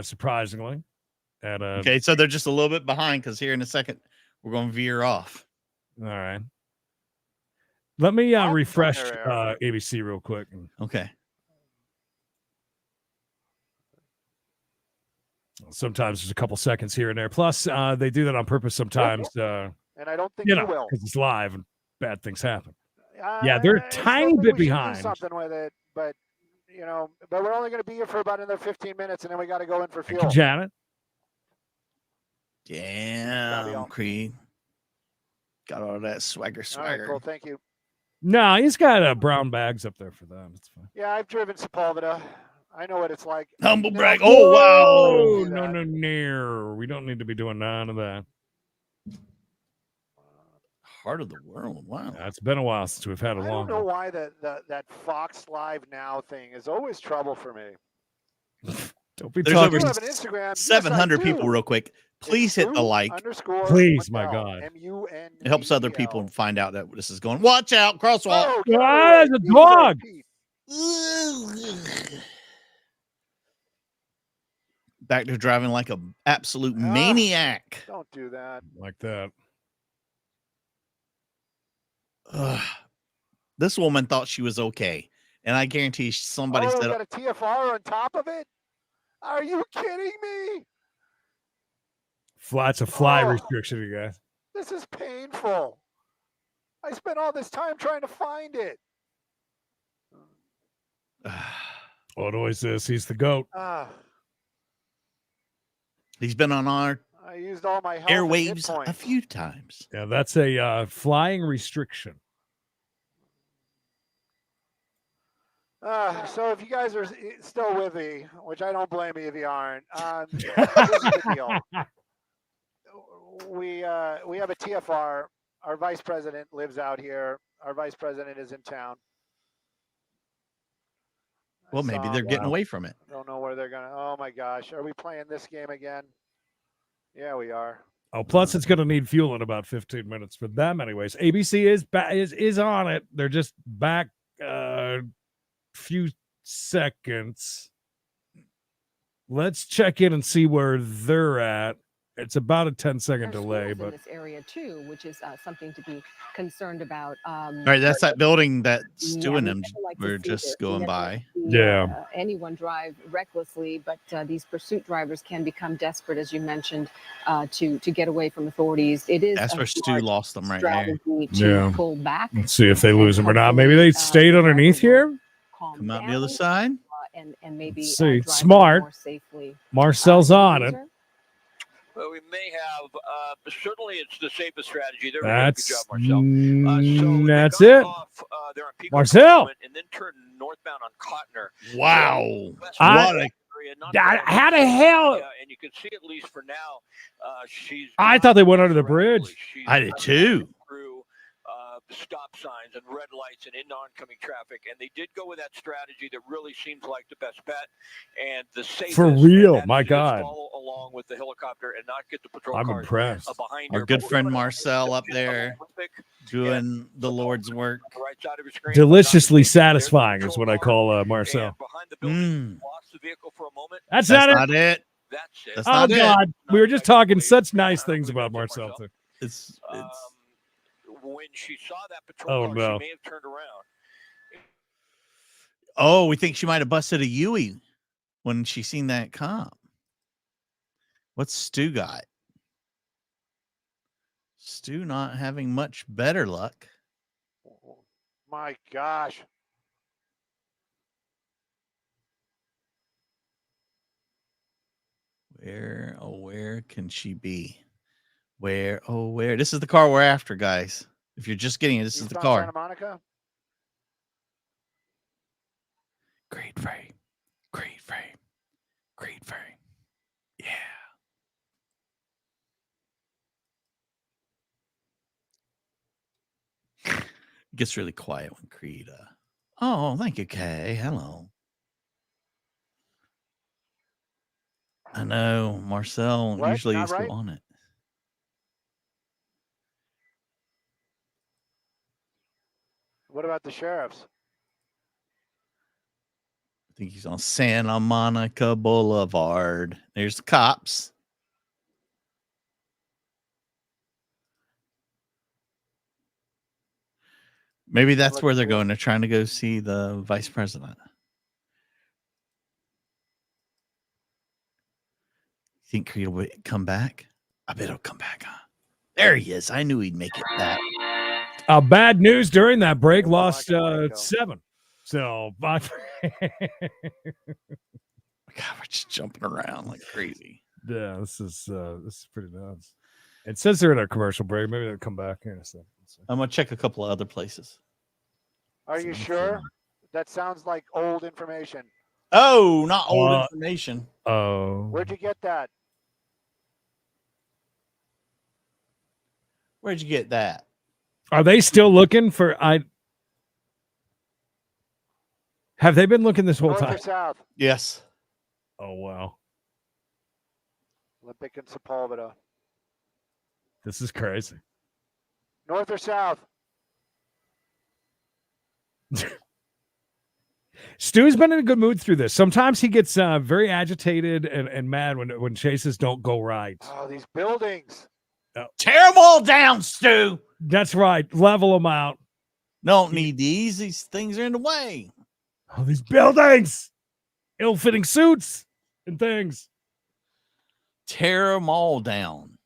C: surprisingly. And
B: Okay, so they're just a little bit behind because here in a second we're going to veer off.
C: all right. Let me
A: I'm
C: refresh
A: there.
C: ABC real quick.
B: Okay.
C: Sometimes there's a couple seconds here and there. Plus, they do that on purpose sometimes.
A: And I don't think
C: You
A: you
C: know,
A: will.
C: because it's live and bad things happen. Yeah, they're a
A: I still
C: tiny
A: think
C: bit
A: we should do
C: behind.
A: something with it, but but we're only going to be here for about another 15 minutes, and then we got to go in for
C: Thank
A: fuel.
C: you, Janet.
B: Damn, Creed. Got all that swagger.
A: All right, cool. Thank you.
C: No, he's got brown bags up there for them. It's fine.
A: Yeah, I've driven Sepulveda. I know what it's like.
B: Humble
A: No,
B: brag. Oh, wow.
C: Oh, no. We don't need to be doing none of that.
B: Heart of the world. Wow.
C: Yeah, it's been a while since we've had a
A: I
C: long
A: don't know
C: one.
A: why that Fox Live Now thing is always trouble for me.
C: Don't be
B: There's
C: talking.
B: over
A: You have an Instagram.
B: 700
A: yes, I
B: people
A: do.
B: real quick. Please hit the like.
A: __
C: Please, my
A: Munell,
C: God.
A: M-U-N-E-L.
B: It helps other people find out that this is going. Watch out, crosswalk.
A: Oh, get
C: Ah,
A: away.
C: there's a
A: Easy there,
C: dog.
A: Pete.
B: Back to driving like a absolute maniac.
A: Don't do that.
C: Like that.
B: This woman thought she was okay, and I guarantee somebody
A: Oh,
B: said,
A: got a TFR on top of it? Are you kidding me?
C: That's a fly
A: Oh.
C: restriction, you guys.
A: This is painful. I spent all this time trying to find it.
C: What always is? He's the goat.
B: he's been on our
A: I used all my health and hit
B: airwaves a
A: points.
B: few times.
C: Yeah, that's a flying restriction.
A: So if you guys are still with me, which I don't blame you if you aren't, this is the deal. We have a TFR. Our vice president lives out here. Our vice president is in town.
B: Well, maybe they're getting away from it.
A: I don't know where they're gonna. Oh my gosh, are we playing this game again? Yeah, we are.
C: Oh, plus it's going to need fuel in about 15 minutes for them, anyways. ABC is on it. They're just back few seconds. Let's check in and see where they're at. It's about a 10-second delay, but
F: in this area too, which is something to be concerned about.
B: All right, that's that building that Stu and them
F: we never like to
B: were
F: see
B: just
F: this. We
B: going
F: never
B: by.
F: like to see,
C: Yeah.
F: Anyone drive recklessly, but these pursuit drivers can become desperate, as you mentioned, to get away from authorities. It is
B: That's
F: a
B: where Stu
F: smart
B: lost them right there.
F: strategy to
C: Yeah.
F: pull back.
C: let's see if they lose him or not. Maybe they stayed underneath here.
B: Come out the other side.
F: And maybe
C: Let's see.
F: drive
C: Smart.
F: more safely.
C: Marcel's on it.
D: Well, we may have, but certainly it's the safest strategy. They're doing a good
C: That's
D: job, Marcel.
C: that's
D: they got
C: it.
D: off, they're on Pico
C: Marcel.
D: Moment and then turned northbound on Cotner.
B: Wow.
D: West
C: I-
B: What a
D: area, not
C: How the hell?
D: Yeah, and you can see at least for now, she's.
C: I thought they went under the bridge.
D: She's
B: I did too.
D: Through stop signs and red lights and into oncoming traffic, and they did go with that strategy that really seems like the best bet and the safest.
C: For
D: and
C: real,
D: that is
C: my
D: to just
C: God.
D: follow along with the helicopter and not get the patrol
C: I'm
D: cars
C: impressed.
D: behind
B: Our
D: her.
B: good
D: But we're
B: friend
D: gonna-
B: Marcel up there doing the Lord's work.
D: on the right side of your screen.
C: Deliciously
D: There's the
C: satisfying is
D: patrol
C: what I
D: car,
C: call
D: and
C: Marcel.
D: behind the building,
B: Mm.
D: lost the vehicle for a moment.
C: That's
B: That's
C: not it.
B: not it.
D: That's it.
B: That's
C: Oh
B: not it.
C: God, we were just talking such nice things about Marcel too.
B: It's
D: When she saw that patrol
C: Oh,
D: car,
C: no.
D: she may have turned around.
B: oh, we think she might have busted a Yui when she seen that cop. What's Stu got? Stu not having much better luck.
A: My gosh.
B: Where can she be? Where? This is the car we're after, guys. If you're just getting it, this is the
A: Eastbound
B: car.
A: Santa Monica.
B: Great frame. Great frame. Great frame. Yeah. It gets really quiet when Creed. Oh, thank you, Kay. Hello. I know Marcel
A: What?
B: usually
A: Not
B: is
A: right?
B: still on it.
A: What about the sheriffs?
B: I think he's on Santa Monica Boulevard. There's the cops. Maybe that's where they're going. They're trying to go see the vice president. Think Creed will come back? I bet he'll come back, huh? There he is. I knew he'd make it back.
C: Bad news during that break. Lost
A: Michael.
C: 7. So,
B: God, we're just jumping around like crazy.
C: Yeah, this is pretty nuts. It says they're in a commercial break. Maybe they'll come back here in a second.
B: I'm gonna check a couple of other places.
A: Are you sure? That sounds like old information.
B: Oh, not old information.
C: Oh,
A: Where'd you get that?
B: Where'd you get that?
C: Are they still looking for? Have they been looking this whole
A: North
C: time?
A: or south?
B: Yes.
C: Oh wow,
A: Olympic and Sepulveda.
C: this is crazy.
A: North or south?
C: Stu's been in a good mood through this. Sometimes he gets very agitated and mad when chases don't go right.
A: Oh, these buildings.
B: Tear them all down, Stu.
C: That's right. Level them out.
B: Don't need these. These things are in the way.
C: Oh, these buildings. Ill-fitting suits and things.
B: Tear them all down.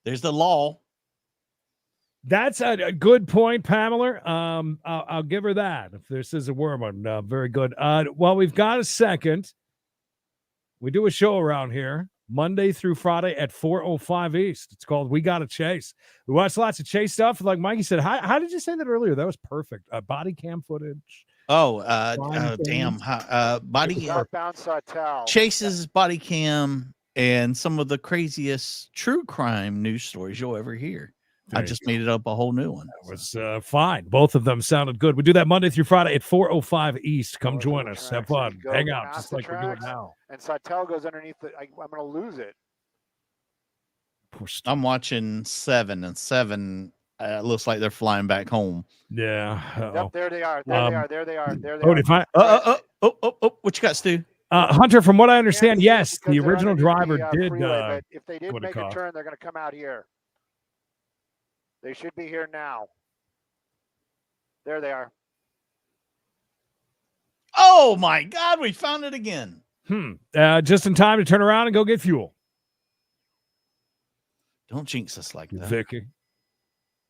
B: There's the law.
C: That's a good point, Pamela. I'll give her that. If this is a worm one, very good. Well, we've got a second. We do a show around here Monday through Friday at 4:05 East. It's called We Gotta Chase. We watch lots of chase stuff. Like Mikey said, how did you say that earlier? That was perfect. Body cam footage.
B: Oh, damn. Body
A: Southbound Sawtell.
B: chases, body cam, and some of the craziest true crime news stories you'll ever hear. I just made it up a whole new one.
C: That was fine. Both of them sounded good. We do that Monday through Friday at 4:05 East. Come join us. Have fun. Hang out just like we're doing now.
A: And Sawtell goes underneath the. I'm going to lose it.
B: I'm watching 7, and 7 looks like they're flying back home.
C: Yeah.
A: Yep, there they are. There they are. There they are. There they
C: Oh,
A: are.
C: if I,
B: What you got, Stu?
C: Hunter, from what I understand,
A: Can't see
C: yes,
A: because
C: the
A: they're
C: original
A: underneath
C: driver
A: the,
C: did.
A: freeway, but if they did
C: go to
A: make a
C: cop.
A: turn, they're going to come out here. They should be here now. There they are.
B: Oh my God, we found it again.
C: Just in time to turn around and go get fuel.
B: Don't jinx us like that.
C: Vicky.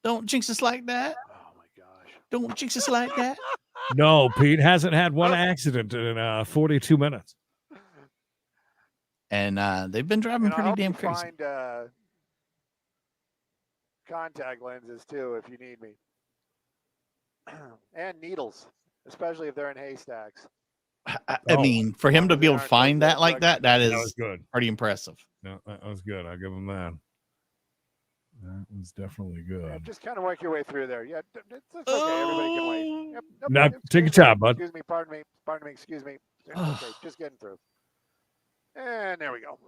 B: Don't jinx us like that.
A: Oh my gosh.
B: Don't jinx us like that.
C: No, Pete hasn't had one accident in 42 minutes.
B: And they've been driving
A: And I'll
B: pretty
A: help
B: damn
A: you
B: crazy.
A: find contact lenses too if you need me. And needles, especially if they're in haystacks.
B: I mean, for him to be able to find that like that, that
C: was
B: is
C: good.
B: pretty impressive.
C: No, that was good. I'll give him that. That was definitely
A: Yeah,
C: good.
A: just kind of work your way through there. Yeah, it's okay. Everybody can wait. Yep, nope,
C: Now,
A: excuse
C: take your
A: me,
C: time, bud.
A: Excuse me. Pardon me. Pardon me. Excuse me. It's okay. Just getting through. And there we go.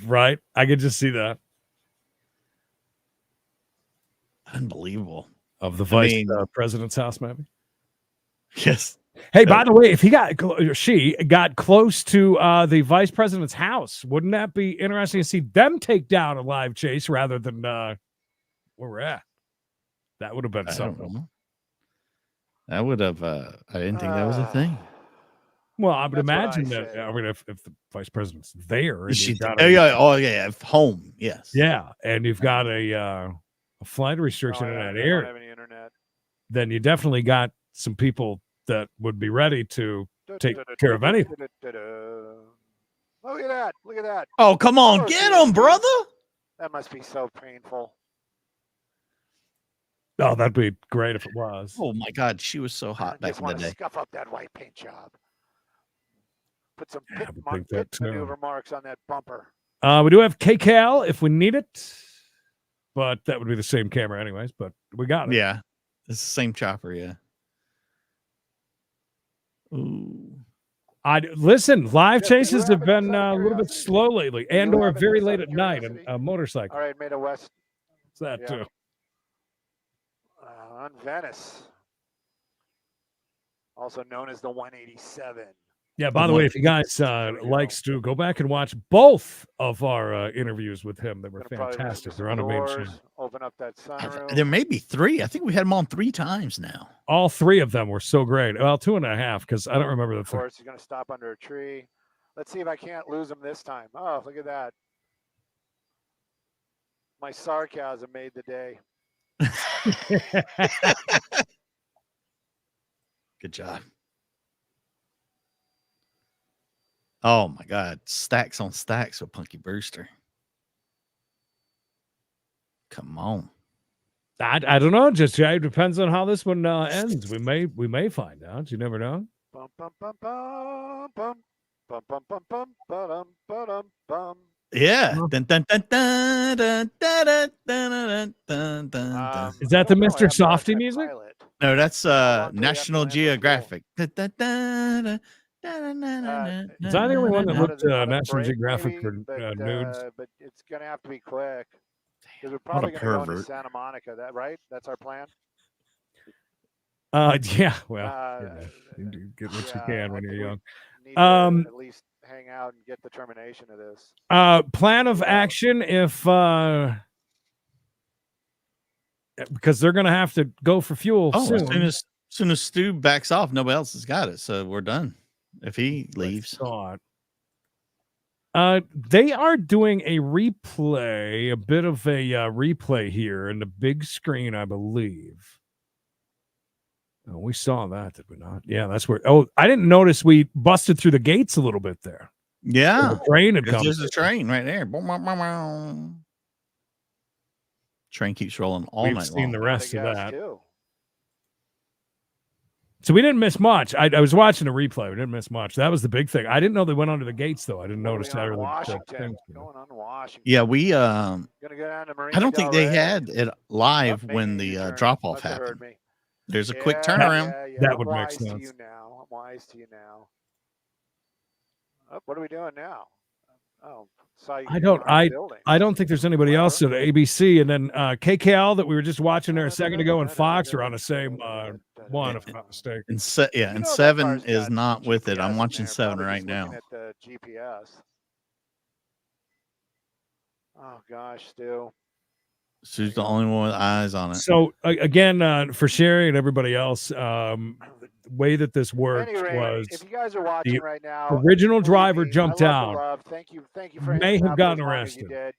C: Right. I could just see that.
B: Unbelievable.
C: Of the vice president's house, maybe.
B: Yes.
C: Hey, by the way, if she got close to the vice president's house, wouldn't that be interesting to see them take down a live chase rather than where we're at? That would have been something.
B: I would have. I didn't think that was a thing.
C: Well, I would
A: That's what I
C: imagine that.
A: say.
C: I mean, if the vice president's there, and
B: She,
C: you've got
B: home. Yes.
C: yeah, and you've got a flight restriction in that
A: I don't
C: area,
A: have any internet.
C: then you definitely got some people that would be ready to take care of anything.
A: Look at that. Look at that.
B: Oh, come on,
A: Oh,
B: get
A: geez.
B: him, brother.
A: That must be so painful.
C: Oh, that'd be great if it was.
B: Oh my God, she was so hot
A: I
B: back
A: just
B: in the
A: want to
B: day.
A: scuff up that white paint job. Put some
C: Yeah, I
A: pit,
C: would think that too.
A: maneuver marks on that bumper.
C: We do have KCAL if we need it, but that would be the same camera anyways. But we got it.
B: Yeah, it's the same chopper. Yeah. Ooh.
C: Listen. Live
A: Just
C: chases have
A: out of
C: been a little bit
A: curiosity.
C: slow lately,
A: Do you
C: and or
A: have it
C: very
A: just out
C: late
A: of
C: at night.
A: curiosity?
C: A motorcycle.
A: All right, made a west
C: What's that
A: yeah.
C: too?
A: On Venice, also known as the 187.
C: Yeah. By the way, if you guys like Stu, go back and watch both of our interviews with him. They were
A: Gonna probably
C: fantastic.
A: move
C: They're on a
A: some
C: main
A: doors,
C: channel.
A: open up that sunroof.
B: There may be 3. I think we had them on 3 times now.
C: All 3 of them were so great. Well, 2.5 because I don't remember the
A: Of
C: third.
A: course, he's going to stop under a tree. Let's see if I can't lose him this time. Oh, look at that. My sarcasm made the day.
B: Good job. Oh my God. Stacks on stacks with Punky Brewster. Come on.
C: I don't know. Just it depends on how this one ends. We may find out. You never know.
A: Bum, bum, bum, bum, bum. Bum, bum, bum, bum, ba-dum, ba-dum, bum.
B: Yeah.
C: Huh.
B: Dun, dun, dun, dun, dun, dun, dun, dun, dun, dun, dun.
C: Is that
A: I
C: the
A: don't know, I
C: Mr.
A: have to
C: Softy
A: check
C: music?
A: Pilot.
B: No, that's
A: How long do we have to
B: National
A: land for fuel?
B: Geographic. Dun, dun, dun, dun, dun, dun, dun,
C: Was
B: dun,
C: I the only one that
B: dun,
A: Out
C: looked
A: of, out of
C: National
A: break,
C: Geographic
A: maybe,
C: for nudes?
A: but it's gonna have to be quick because we're
B: What a
A: probably gonna go into
B: pervert.
A: Santa Monica. That right? That's our plan.
C: Yeah. Well,
A: Uh,
C: you know, you do get what you
A: yeah,
C: can
A: I
C: when
A: think
C: you're
A: we
C: young.
A: need to at least hang out and get the termination of this.
C: Plan of action if because they're gonna have to go for fuel
B: Oh,
C: soon.
B: as soon as Stu backs off, nobody else has got it, so we're done. If he leaves,
C: Thought. They are doing a replay, a bit of a replay here in the big screen, I believe. Oh, we saw that, did we not? Yeah, that's where. Oh, I didn't notice we busted through the gates a little bit there.
B: yeah,
C: The train had come.
B: there's a train right there. Train keeps rolling all
C: We've
B: night
C: seen
B: long.
C: the
A: Out of
C: rest of
A: gas
C: that.
A: too.
C: So we didn't miss much. I was watching a replay. We didn't miss much. That was the big thing. I didn't know they went under the gates though. I didn't
A: What are
C: notice
A: we
C: that.
A: on
C: Or the
A: Washington.
C: things.
A: Going on Washington.
B: Yeah, we
A: Gonna go down to Marina
B: I don't think
A: Del
B: they
A: Rey.
B: had it live
A: Oh,
B: when
A: making a
B: the
A: U-turn.
B: drop off
A: Must have heard
B: happened.
A: me.
B: There's a quick
A: Yeah,
B: turnaround.
A: Yeah.
C: That
A: I'm
C: would make
A: wise to
C: sense.
A: you now. I'm wise to you now. Oh, what are we doing now? Oh, saw you.
C: I don't.
A: Building.
C: I don't think there's anybody else at ABC. And then KKL that we were just watching there a second ago and Fox are on the same one, if I'm not mistaken.
B: And
A: You
B: and
A: know that
B: 7
A: car's
B: is
A: got
B: not with it.
A: GPS
B: I'm
A: in
B: watching
A: there,
B: 7
A: probably
B: right
A: just looking
B: now.
A: at the GPS. Oh gosh, Stu.
B: Sue's the only one with eyes on it.
C: So again, for Sherry and everybody else, the way that this worked
A: At any rate,
C: was
A: if you guys are watching right now,
C: original
A: believe
C: driver
A: me,
C: jumped
A: I love
C: out.
A: the love. Thank you for
C: May
A: hanging
C: have
A: out
C: gotten
A: for as long as you
C: arrested.
A: did.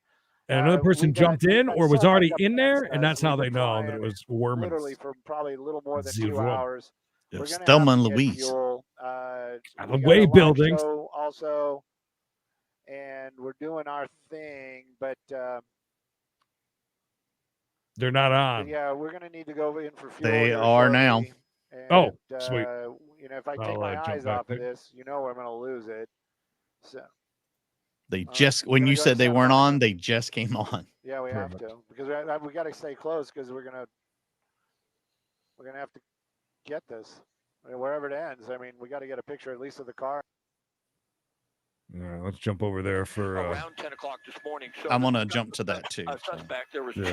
C: And another person jumped in or was already
A: Suspect
C: in there,
A: against
C: and
A: us.
C: that's how
A: We've
C: they
A: been
C: know that
A: trying
C: it was Werman's.
A: literally for probably a little more than 2
C: Zero.
A: hours.
B: It
A: We're
B: was
A: gonna
B: Thelma
A: have
B: and
A: to get
B: Louise.
A: fuel.
C: The
A: We got
C: way
A: a live
C: buildings.
A: show also, and we're doing our thing, but
C: They're not on.
A: yeah, we're gonna need to go in for fuel.
B: They
A: here
B: are now.
A: shortly. And,
C: Oh, sweet.
A: You know, if I take
C: I'll,
A: my
C: jump
A: eyes
C: back
A: off of
C: there.
A: this, you know, I'm gonna lose it. So
B: They just when
A: gonna
B: you
A: go to
B: said they
A: Santa
B: weren't
A: Monica?
B: on, they just came on.
A: yeah, we
C: Perfect.
A: have to because we got to stay close because we're gonna have to get this. I mean, wherever it ends. I mean, we got to get a picture at least of the car.
C: All right, let's jump over there for.
D: Around 10 o'clock this morning. So
B: I'm gonna jump to that too.
D: A suspect. There was
C: Yeah.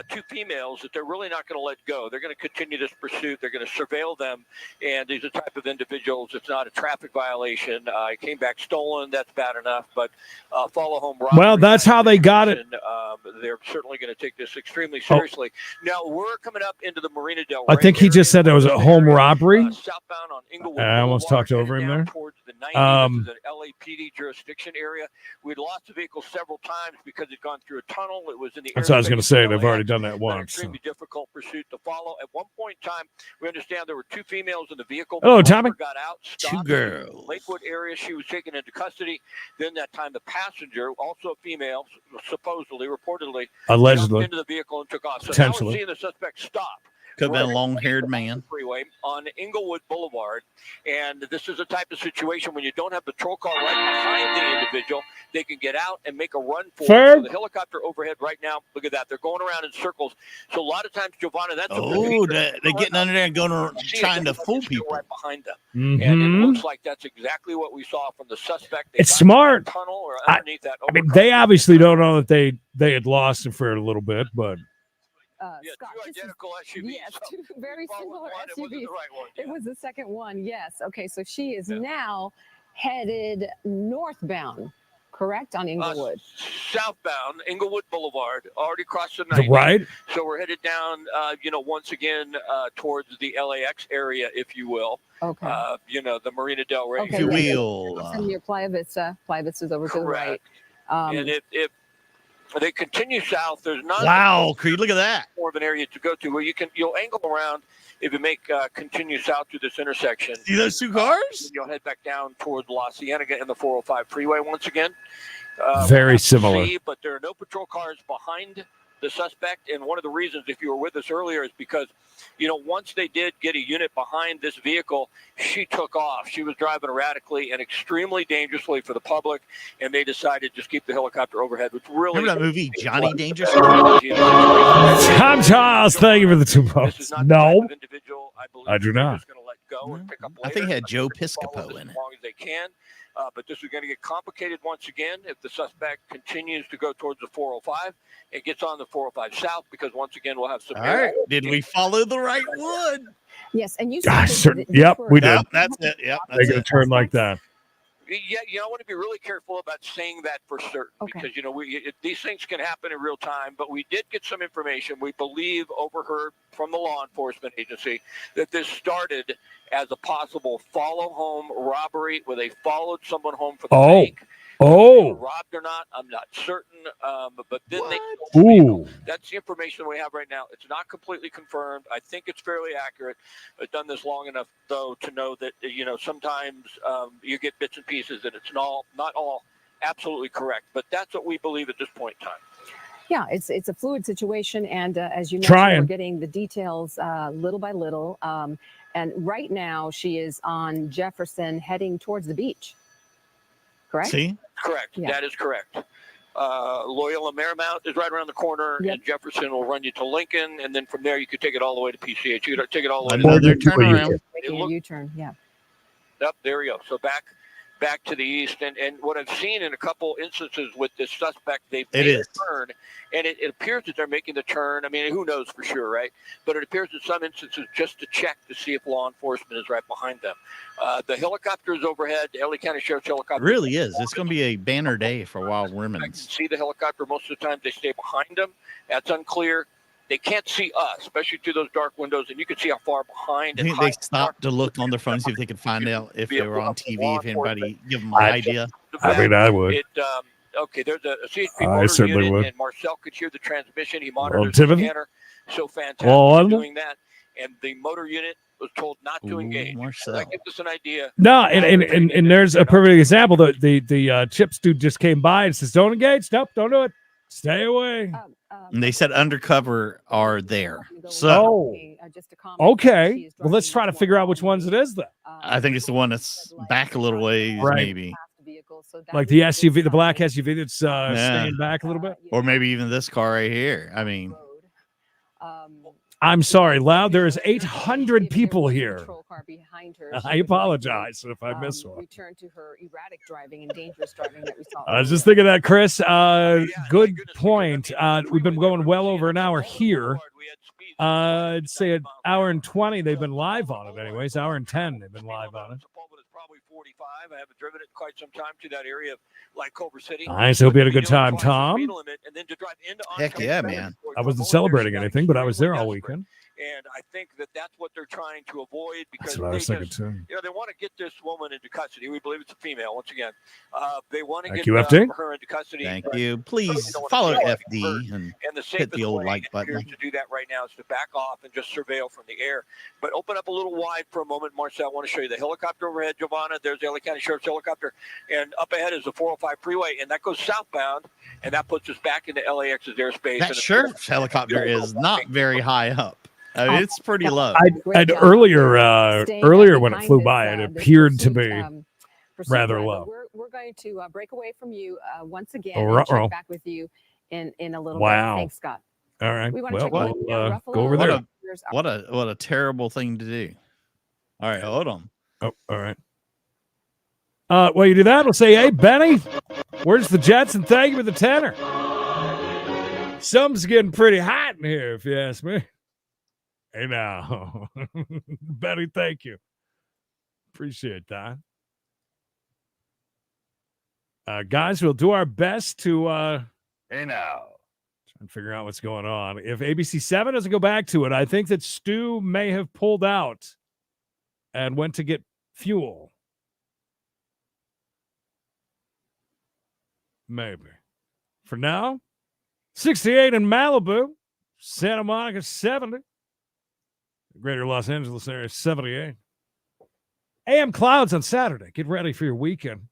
D: two females that they're really not going to let go. They're going to continue this pursuit. They're going to surveil them. And these are the type of individuals. It's not a traffic violation. It came back stolen. That's bad enough. But follow home robbery.
C: Well, that's how they got it.
D: They're certainly going to take this extremely seriously. Now we're coming up into the Marina Del Rey.
C: I think he just said that was a home robbery.
D: Southbound on Inglewood
C: I almost
D: Boulevard,
C: talked over him
D: headed down
C: there.
D: Towards the 90. This is an LAPD jurisdiction area. We'd lost the vehicle several times because it'd gone through a tunnel. It was in the
C: That's what I
D: area
C: was going to
D: based
C: say.
D: in
C: They've
D: LAX.
C: already done that
D: An
C: once. So.
D: extremely difficult pursuit to follow. At one point in time, we understand there were two females in the vehicle.
C: Hello,
D: One
C: Tommy.
D: got out,
B: Two
D: stopped
B: girls.
D: in the Lakewood area. She was taken into custody. Then that time, the passenger, also a female, supposedly, reportedly,
C: Allegedly.
D: jumped into the vehicle and took off. So now
C: Potentially.
D: we're seeing the suspect stop.
B: Could have been a
D: We're
B: long-haired man.
D: Freeway on Inglewood Boulevard, and this is a type of situation when you don't have the patrol car right behind the individual, they can get out and make a run for it. So the helicopter overhead right now, look at that, they're going around in circles. So a lot of times, Giovanna, that's
B: they're getting under there and going trying to fool people
D: right behind them,
C: Mm-hmm.
D: and it looks like that's exactly what we saw from the suspect. They
C: It's
D: got
C: smart.
D: that tunnel or underneath that.
C: I mean,
D: overcross.
C: they obviously don't know that they had lost him for a little bit, but.
D: Yeah,
F: Scott,
D: two
F: this is-
D: identical SUVs.
F: yes,
D: so
F: two very
D: if I was
F: similar
D: one, it wasn't
F: SUVs.
D: the right one.
F: It
D: Yeah.
F: was the second one. Yes. Okay. So she is now headed northbound, correct, on Inglewood.
D: Southbound, Inglewood Boulevard, already crossed the 90.
C: Right.
D: So we're headed down, once again towards the LAX area, if you will.
F: Okay.
D: The Marina Del Rey.
F: Okay,
B: If you
F: yeah,
B: will.
F: Send me your Playa Vista. Playa Vista's over to the right.
D: Correct. And if They continue south. There's not
B: Wow, Creed, look at that.
D: more of an area to go to where you'll angle around if you make continue south through this intersection.
B: See those two cars?
D: You'll head back down toward La Cienega and the 405 freeway once again.
C: Very
D: we'll
C: similar.
D: see, but there are no patrol cars behind the suspect, and one of the reasons, if you were with us earlier, is because, once they did get a unit behind this vehicle, she took off. She was driving erratically and extremely dangerously for the public, and they decided to just keep the helicopter overhead, which really...
B: Remember that movie, Johnny Dangerous?
C: Tom Charles, thank you for the 2 votes. No, I do not.
B: I think it had Joe Piscopo in it.
D: As long as they can. But this is going to get complicated once again if the suspect continues to go towards the 405 and gets on the 405 south, because once again we'll have some.
B: All right, did we follow the right one?
F: Yes, and you.
C: Yep, we did.
B: Yep, that's it. Yep,
C: They get a turn like that.
D: Yeah, I want to be really careful about saying that for certain, because these things can happen in real time. But we did get some information. We believe overheard from the law enforcement agency that this started as a possible follow home robbery, where they followed someone home for the bank. Robbed or not, I'm not certain. But then that's the information we have right now. It's not completely confirmed. I think it's fairly accurate. I've done this long enough, though, to know that sometimes you get bits and pieces, and it's not all absolutely correct. But that's what we believe at this point in time.
F: Yeah, it's a fluid situation, and as you mentioned, we're getting the details little by little. And right now, she is on Jefferson, heading towards the beach. Correct?
B: See?
D: Correct. Yeah. That is correct. Loyola Marymount is right around the corner, and Jefferson will run you to Lincoln, and then from there you could take it all the way to PCH. You could take it all the way to
B: another turnaround.
F: Making a U-turn, yeah.
D: Yep, there we go. So back to the east, and what I've seen in a couple instances with this suspect, they've made a turn, and it appears that they're making the turn. I mean, who knows for sure, right? But it appears in some instances just to check to see if law enforcement is right behind them. The helicopter is overhead. The LA County Sheriff's helicopter
B: really is. It's going to be a banner day for Wild Women's.
D: See the helicopter most of the time. They stay behind them. That's unclear. They can't see us, especially through those dark windows, and you can see how far behind.
B: I think they stopped to look on their phone, see if they could find out if they were on TV, if anybody give them an idea.
C: I mean, I would.
D: Okay, there's a CHP motor unit, and Marcel could hear the transmission. He monitors the scanner. So fantastic doing that. And the motor unit was told not to engage. So that gives us an idea.
C: No, and there's a perfect example. The chips dude just came by and says, "Don't engage. Nope, don't do it. Stay away."
B: And they said undercover are there. So,
C: okay. Well, let's try to figure out which ones it is then.
B: I think it's the one that's back a little ways, maybe.
C: Like the SUV, the black SUV that's staying back a little bit.
B: Or maybe even this car right here. I mean,
C: I'm sorry, Loud. There is 800 people here. I apologize if I miss one.
F: Return to her erratic driving and dangerous driving that we saw.
C: I was just thinking that, Chris. Good point. We've been going well over an hour here. I'd say an hour and 20. They've been live on it, anyways. Hour and 10. They've been live on it.
D: Probably 45. I haven't driven it quite some time to that area of like Culver City.
C: Nice. Hope you had a good time, Tom.
B: Heck yeah, man.
C: I wasn't celebrating anything, but I was there all weekend.
D: And I think that's what they're trying to avoid, because
C: that's what I was thinking too.
D: They want to get this woman into custody. We believe it's a female. Once again, they want to get her into custody.
B: Thank you. Please follow FD and hit the old like button.
D: To do that right now is to back off and just surveil from the air. But open up a little wide for a moment, Marcel. I want to show you the helicopter overhead, Giovanna. There's the LA County Sheriff's helicopter, and up ahead is the 405 freeway, and that goes southbound, and that puts us back into LAX's airspace.
B: That Sheriff's helicopter is not very high up. I mean, it's pretty low.
C: I'd earlier when it flew by, it appeared to be rather low.
F: We're going to break away from you once again and check back with you in a little bit. Thanks, Scott.
C: All right. Well,
F: go
C: over there.
B: What a terrible thing to do. All right, hold on.
C: Oh, all right. While you do that, we'll say, hey, Benny, where's the Jets? And thank you for the tenor. Something's getting pretty hot in here, if you ask me. Hey, now. Benny, thank you. Appreciate that. Guys, we'll do our best to
E: hey, now.
C: try and figure out what's going on. If ABC 7 doesn't go back to it, I think that Stu may have pulled out and went to get fuel. Maybe. For now, 68 in Malibu. Santa Monica, 70. Greater Los Angeles area, 78. AM clouds on Saturday. Get ready for your weekend.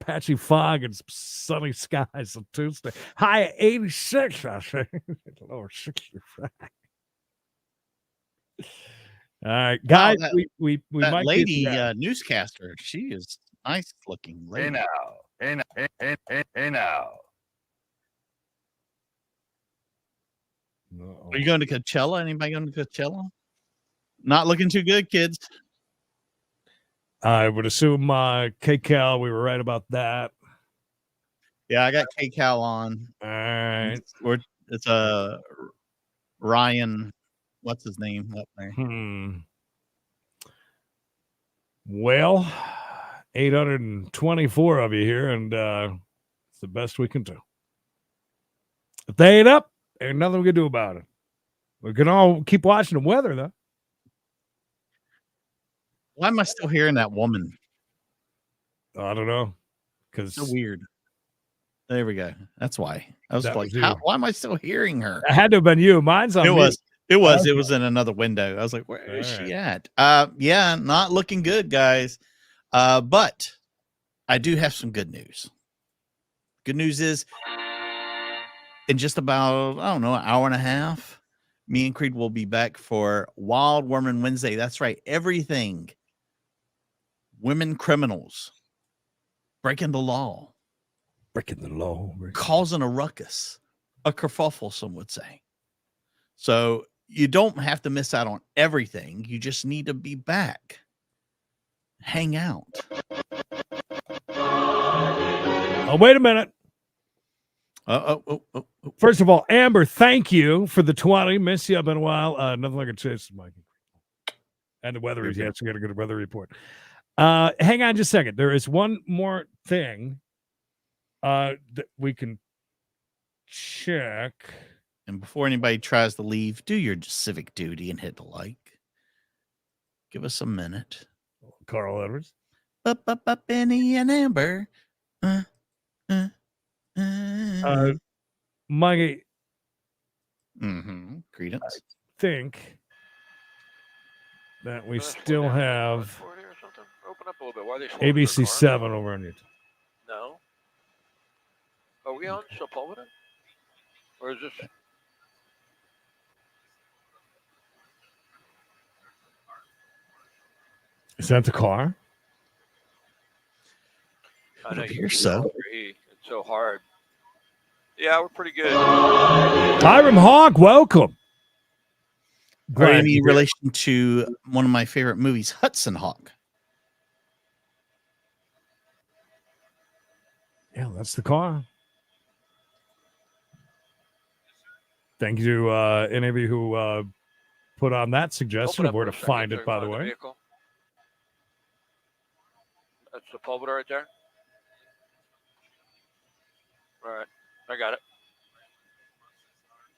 C: Patchy fog and sunny skies on Tuesday. High at 86, I say. Lower 65. All right, guys,
B: that,
C: we
B: that
C: might
B: lady
C: get
B: newscaster. She is nice looking lady.
E: Hey now.
C: Uh-oh.
B: Are you going to Coachella? Anybody going to Coachella? Not looking too good, kids.
C: I would assume KCal, we were right about that.
B: Yeah, I got KCal on.
C: All right.
B: It's a Ryan. What's his name up there?
C: Well, 824 of you here, and it's the best we can do. If they ain't up, ain't nothing we can do about it. We can all keep watching the weather, though.
B: Why am I still hearing that woman?
C: I don't know. Because
B: So weird. There we go. That's why. I was
C: That
B: like,
C: was you.
B: why am I still hearing her?
C: it had to have been you. Mine's on
B: It
C: mute.
B: was. It was in another window. I was like, where is she at? Yeah, not looking good, guys. But I do have some good news. Good news is in just about, I don't know, an hour and a half, me and Creed will be back for Wild Woman Wednesday. That's right. Everything. Women criminals. Breaking the law.
C: Breaking the law.
B: Causing a ruckus. A kerfuffle, some would say. So you don't have to miss out on everything. You just need to be back. Hang out.
C: Oh, wait a minute.
B: Oh.
C: First of all, Amber, thank you for the 20. Miss you. I've been a while. Nothing like a chase, Mikey. And the weather. Yes, we got a good weather report. Hang on just a second. There is one more thing that we can check.
B: And before anybody tries to leave, do your civic duty and hit the like. Give us a minute.
C: Carl Edwards.
B: Up, Benny and Amber.
C: Mikey.
B: Credence.
C: I think that we still have
D: Open up a little bit. Why are they slowing
C: ABC
D: their car?
C: 7 over on YouTube.
D: No. Are we on Sepulveda? Or is this?
C: Is that the car?
D: I know
B: Appears so.
D: It's so hard. Yeah, we're pretty good.
C: Hiram Hawk, welcome.
B: Or any relation to one of my favorite movies, Hudson Hawk.
C: Yeah, that's the car. Thank you to any of you who put on that suggestion of where to find it, by the way.
D: That's Sepulveda right there. All right, I got it.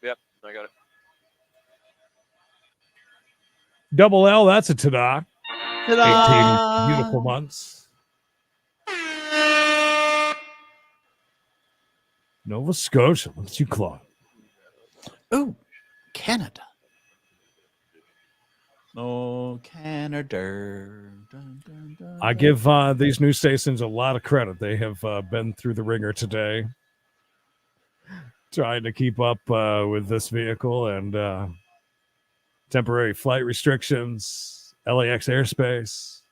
D: Yep, I got it.
C: Double L, that's a ta-da.
B: Ta-da!
C: 18 beautiful months. Nova Scotia, look at you, Claude.
B: Oh, Canada. Oh, Canada. Dun, dun, dun.
C: I give these news stations a lot of credit. They have been through the ringer today, trying to keep up with this vehicle and temporary flight restrictions, LAX airspace,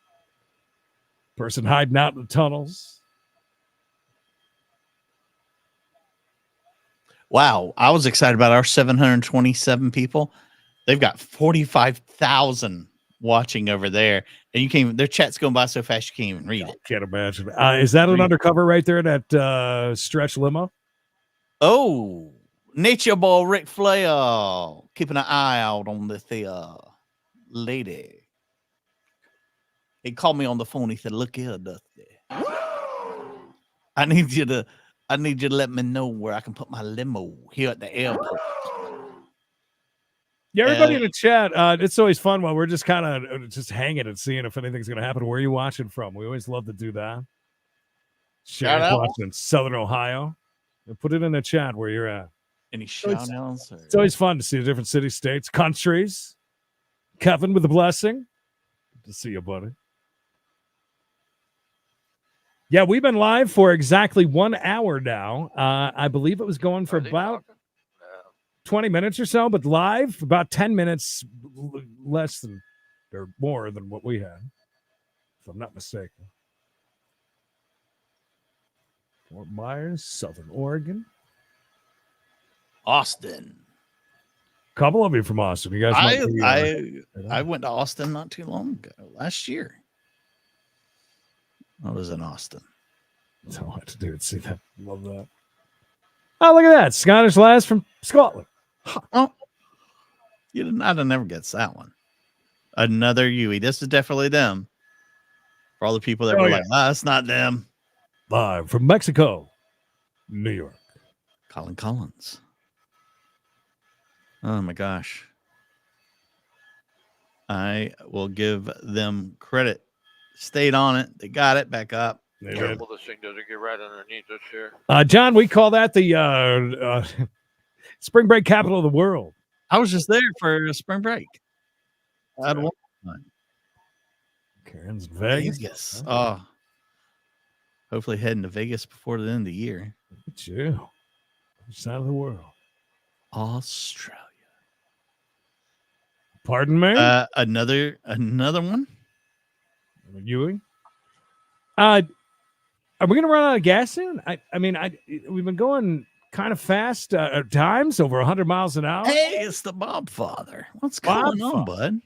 C: person hiding out in the tunnels.
B: Wow, I was excited about our 727 people. They've got 45,000 watching over there, and their chat's going by so fast you can't even read it.
C: Can't imagine. Is that an undercover right there? That stretch limo?
B: Oh, nature boy Ric Flair, keeping an eye out on this lady. He called me on the phone. He said, "Look here, Dusty. I need you to let me know where I can put my limo here at the airport."
C: Yeah, everybody in the chat, it's always fun while we're just kind of just hanging and seeing if anything's going to happen. Where are you watching from? We always love to do that. Sharon's watching in Southern Ohio. Put it in the chat where you're at.
B: Any shout outs?
C: It's always fun to see the different cities, states, countries. Kevin with the blessing. Good to see you, buddy. Yeah, we've been live for exactly 1 hour now. I believe it was going for about 20 minutes or so, but live about 10 minutes less than or more than what we had, if I'm not mistaken. Fort Myers, Southern Oregon.
B: Austin.
C: A couple of you from Austin. You guys
B: I went to Austin not too long ago, last year. I was in Austin.
C: So what to do? See that? Love that. Oh, look at that. Scottish lass from Scotland.
B: Oh, I'd never guessed that one. Another Yui. This is definitely them. For all the people that were like, that's not them.
C: Live from Mexico, New York.
B: Colin Collins. Oh my gosh. I will give them credit. Stayed on it. They got it back up.
D: Careful, this thing doesn't get right underneath us here.
C: John, we call that the spring break capital of the world.
B: I was just there for spring break. I had one time.
C: Karen's in Vegas.
B: Vegas. Oh. Hopefully heading to Vegas before the end of the year.
C: Look at you. Which side of the world?
B: Australia.
C: Pardon me?
B: Another one?
C: Ewing? Are we going to run out of gas soon? We've been going kind of fast at times, over 100 miles an hour.
B: Hey, it's the Bob Father. What's going on, bud?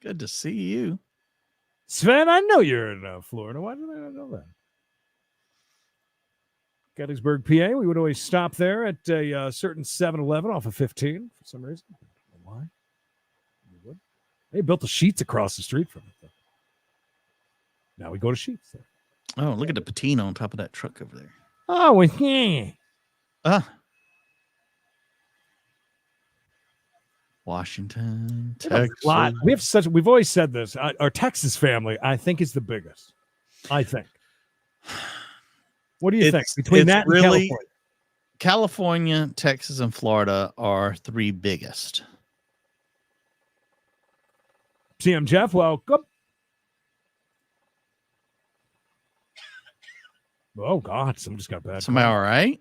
B: Good to see you.
C: Sven, I know you're in Florida. Why did I not know that? Gettysburg, PA. We would always stop there at a certain 7-Eleven off of 15 for some reason. I don't know why. They built the Sheets across the street from it, though. Now we go to Sheets there.
B: Oh, look at the patina on top of that truck over there.
C: Oh, well, yeah.
B: Washington,
C: Texas. We've always said this. Our Texas family, I think, is the biggest. I think. What do you think? Between that and
B: really, California, Texas, and Florida are three biggest.
C: CM Jeff, welcome. Oh, God. Somebody just got bad.
B: Somebody all right?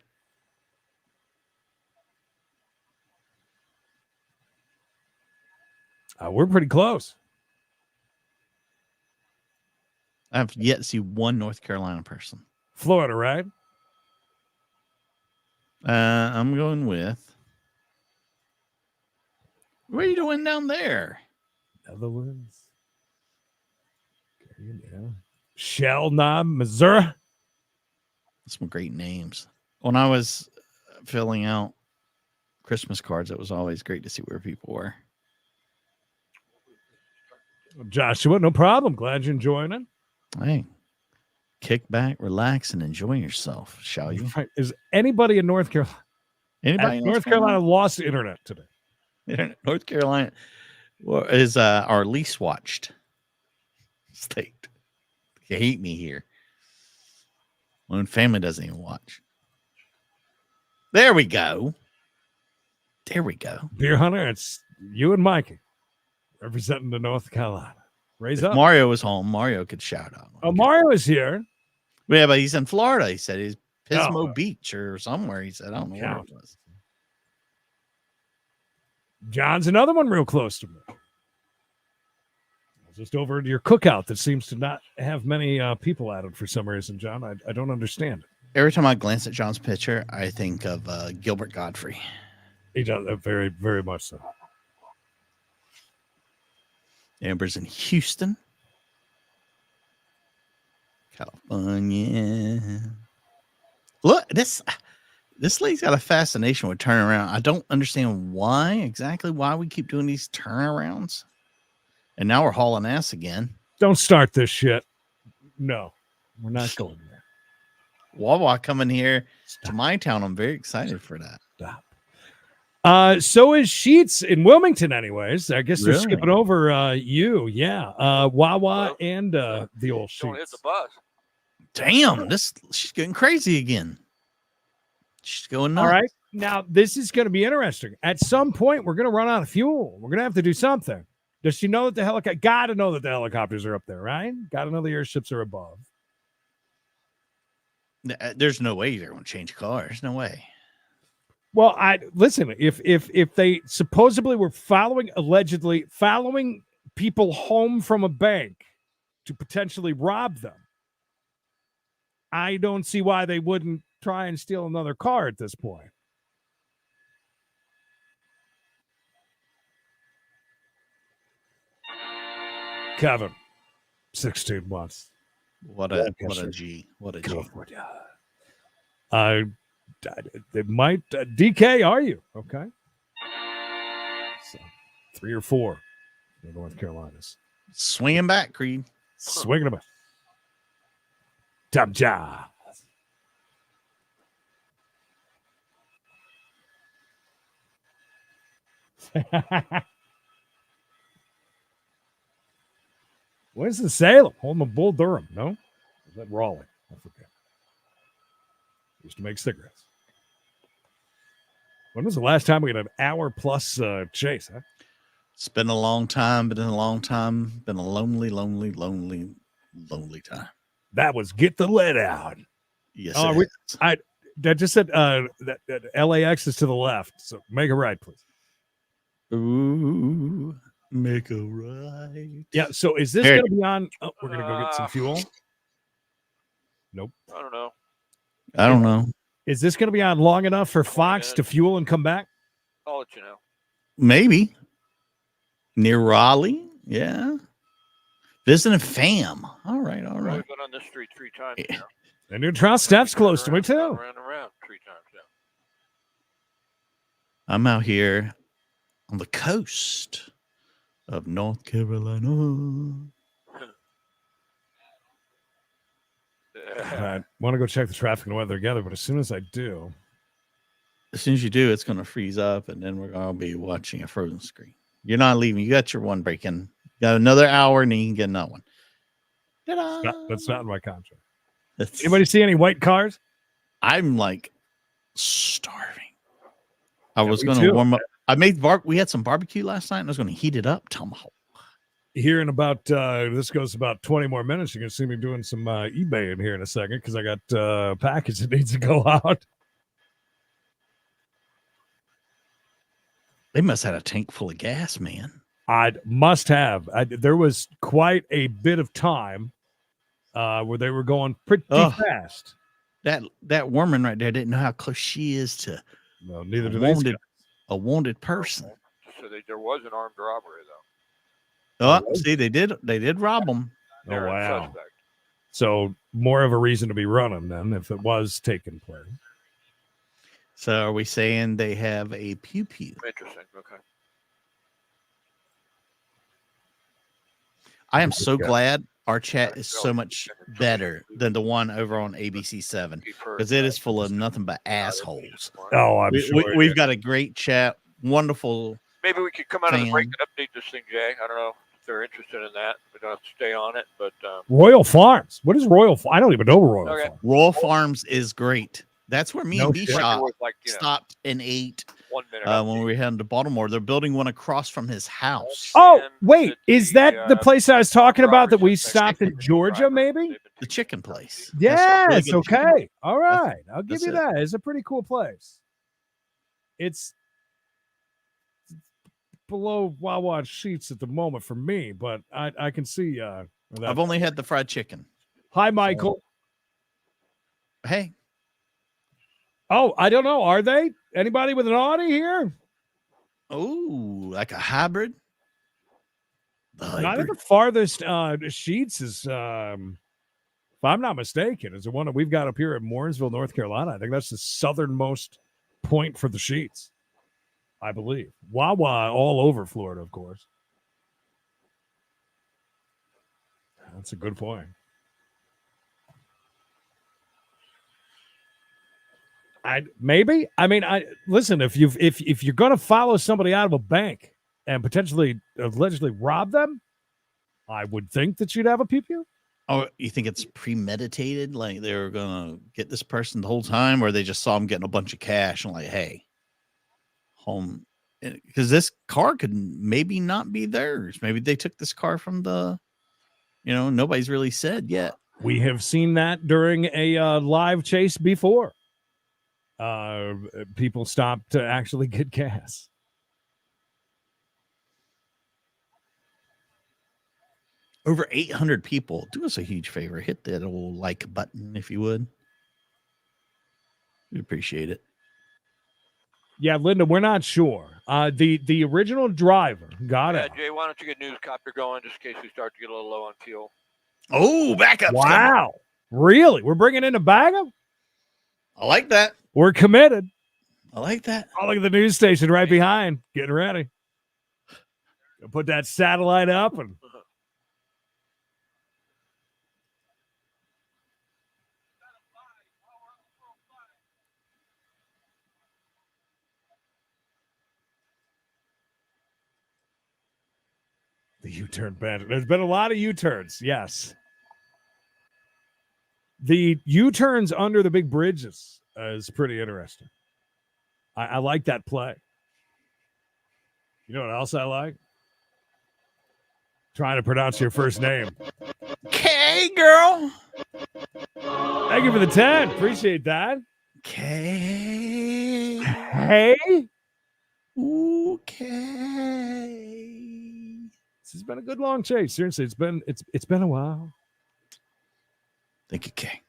C: We're pretty close.
B: I have yet to see one North Carolina person.
C: Florida, right?
B: I'm going with. What are you doing down there?
C: Netherlands. Okay, yeah. Shell Knob, Missouri.
B: Some great names. When I was filling out Christmas cards, it was always great to see where people were.
C: Joshua, no problem. Glad you're enjoying it.
B: Hey, kick back, relax, and enjoy yourself, shall you?
C: Right. Is anybody in North Carolina?
B: Anybody in
C: North Carolina lost the internet today.
B: North Carolina is our least watched state. You hate me here. My own family doesn't even watch. There we go. There we go.
C: Beer Hunter, it's you and Mikey representing the North Carolina. Raise
B: if
C: up.
B: Mario was home, Mario could shout out.
C: Oh, Mario is here.
B: Yeah, but he's in Florida. He said he's Pismo Beach or somewhere. He said, I don't know where it was.
C: John's another one real close to me. Just over to your cookout that seems to not have many people at it for some reason, John. I don't understand it.
B: Every time I glance at John's picture, I think of Gilbert Godfrey.
C: He does very, very much so.
B: Amber's in Houston, California. Look, this lady's got a fascination with turnaround. I don't understand why we keep doing these turnarounds. And now we're hauling ass again.
C: Don't start this shit. No, we're not going there.
B: Wawa coming here to my town. I'm very excited for that.
C: Stop. So is Sheets in Wilmington, anyways. I guess they're
B: Really?
C: skipping over you. Yeah. Wawa and the old Sheets.
D: Don't hit the bus.
B: Damn, she's getting crazy again. She's going nuts.
C: All right. Now, this is going to be interesting. At some point, we're going to run out of fuel. We're going to have to do something. Does she know that the helicopter? Got to know that the helicopters are up there, right? Got to know the airships are above.
B: There's no way they're going to change cars. No way.
C: Well, listen. If they supposedly were allegedly following people home from a bank to potentially rob them, I don't see why they wouldn't try and steal another car at this point. Kevin, 16 months.
B: What a G. What a G.
C: California. They might. DK, are you? Okay. So, 3 or 4 in North Carolina's.
B: Swinging back, Creed.
C: Swinging back. Top job. Where's the Salem? Home of Bull Durham, no? Is that Raleigh? I forget. Used to make cigarettes. When was the last time we had an hour plus chase, huh?
B: It's been a long time. Been a long time. Been a lonely, lonely, lonely, lonely time.
C: That was Get the Lead Out.
B: Yes.
C: I just said that LAX is to the left. So make a right, please.
B: Ooh, make a right.
C: Yeah. So is this going to be on? Oh, we're going to go get some fuel. Nope.
D: I don't know.
B: I don't know.
C: Is this going to be on long enough for Fox to fuel and come back?
D: I'll let you know.
B: Maybe. Near Raleigh? Yeah. Visiting fam. All right.
D: I've been on this street 3 times.
B: Yeah.
C: And your trial Steph's close to me, too.
D: Around 3 times, yeah.
B: I'm out here on the coast of North Carolina.
C: I want to go check the traffic and weather together, but as soon as I do.
B: As soon as you do, it's going to freeze up, and then we're going to be watching a frozen screen. You're not leaving. You got your one break in. You got another hour, and then you can get another one.
C: That's not in my contract. Anybody see any white cars?
B: I'm like starving. I was going to warm up. We had some barbecue last night, and I was going to heat it up. Tomahawk.
C: Here in about this goes about 20 more minutes. You're gonna see me doing some eBay in here in a second because I got a package that needs to go out.
B: They must have had a tank full of gas, man.
C: I must have. There was quite a bit of time where they were going pretty fast.
B: That woman right there didn't know how close she is to
C: neither do
B: a wounded person.
D: So there was an armed robbery, though.
B: Oh, see, they did rob them.
C: Oh, wow. So more of a reason to be running then if it was taking place.
B: So are we saying they have a pew-pew?
D: Interesting. Okay.
B: I am so glad our chat is so much better than the one over on ABC7 because it is full of nothing but assholes.
C: Oh, I'm sure.
B: We've got a great chat. Wonderful.
D: Maybe we could come out of the break and update this thing, Jay. I don't know if they're interested in that. We don't have to stay on it, but
C: Royal Farms. What is Royal? I don't even know Royal Farms.
B: Royal Farms is great. That's where me and B-Shot stopped and ate
D: 1 minute
B: when we were heading to Baltimore. They're building one across from his house.
C: Oh, wait. Is that the place I was talking about that we stopped in Georgia, maybe?
B: The chicken place.
C: Yes. Okay. All right. I'll give you that. It's a pretty cool place. It's below Wawa Sheets at the moment for me, but I can see.
B: I've only had the fried chicken.
C: Hi, Michael.
B: Hey.
C: Oh, I don't know. Are they? Anybody with an Audi here?
B: Oh, like a hybrid?
C: I think the farthest Sheets is, if I'm not mistaken, is the one that we've got up here at Mooresville, North Carolina. I think that's the southernmost point for the Sheets, I believe. Wawa all over Florida, of course. That's a good point. Listen, if you're going to follow somebody out of a bank and potentially allegedly rob them, I would think that you'd have a pew-pew.
B: Oh, you think it's premeditated? Like they were gonna get this person the whole time, or they just saw him getting a bunch of cash and like, hey, home, because this car could maybe not be theirs. Maybe they took this car from the, nobody's really said yet.
C: We have seen that during a live chase before. People stopped to actually get gas.
B: Over 800 people. Do us a huge favor. Hit that old like button if you would. We'd appreciate it.
C: Yeah, Linda, we're not sure. The original driver got it.
D: Jay, why don't you get news copter going just in case we start to get a little low on fuel?
B: Oh, backup.
C: Wow. Really? We're bringing in a backup?
B: I like that.
C: We're committed.
B: I like that.
C: Oh, look at the news station right behind. Getting ready. Put that satellite up and the U-turn bandit. There's been a lot of U-turns, yes. The U-turns under the big bridges is pretty interesting. I like that play. You know what else I like? Trying to pronounce your first name.
B: K, girl.
C: Thank you for the 10. Appreciate that.
B: K.
C: Hey.
B: Okay.
C: This has been a good long chase. Seriously, it's been a while.
B: Thank you, Kay.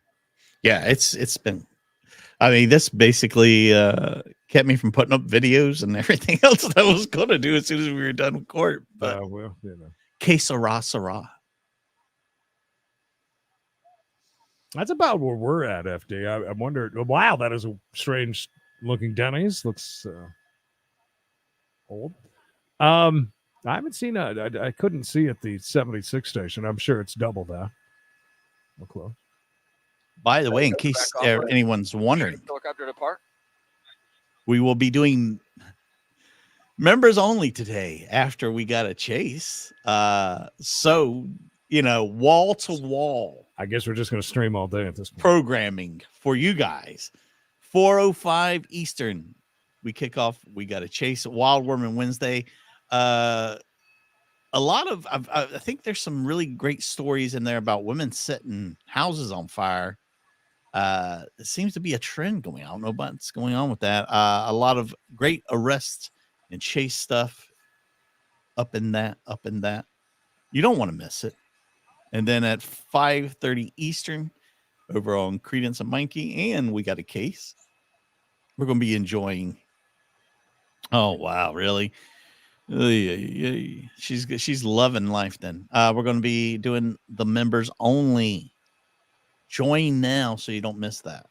B: Yeah, it's been. I mean, this basically kept me from putting up videos and everything else that I was going to do as soon as we were done with court. But Que sera, sera.
C: That's about where we're at, FD. I wonder. Wow, that is a strange looking Denny's. Looks old. I haven't seen I couldn't see at the 76 station. I'm sure it's double that. We're close.
B: By the way, in case anyone's wondering, we will be doing members only today after we got a chase. So, wall to wall.
C: I guess we're just going to stream all day at this point.
B: Programming for you guys. 4:05 Eastern. We kick off. We got a chase at Wild Woman Wednesday. A lot of, I think there's some really great stories in there about women setting houses on fire. It seems to be a trend going on. I don't know what's going on with that. A lot of great arrests and chase stuff up in that. You don't want to miss it. And then at 5:30 Eastern over on Credence and Mikey, and we got a case. We're going to be enjoying. Oh, wow. Really? She's loving life then. We're going to be doing the members only. Join now so you don't miss that.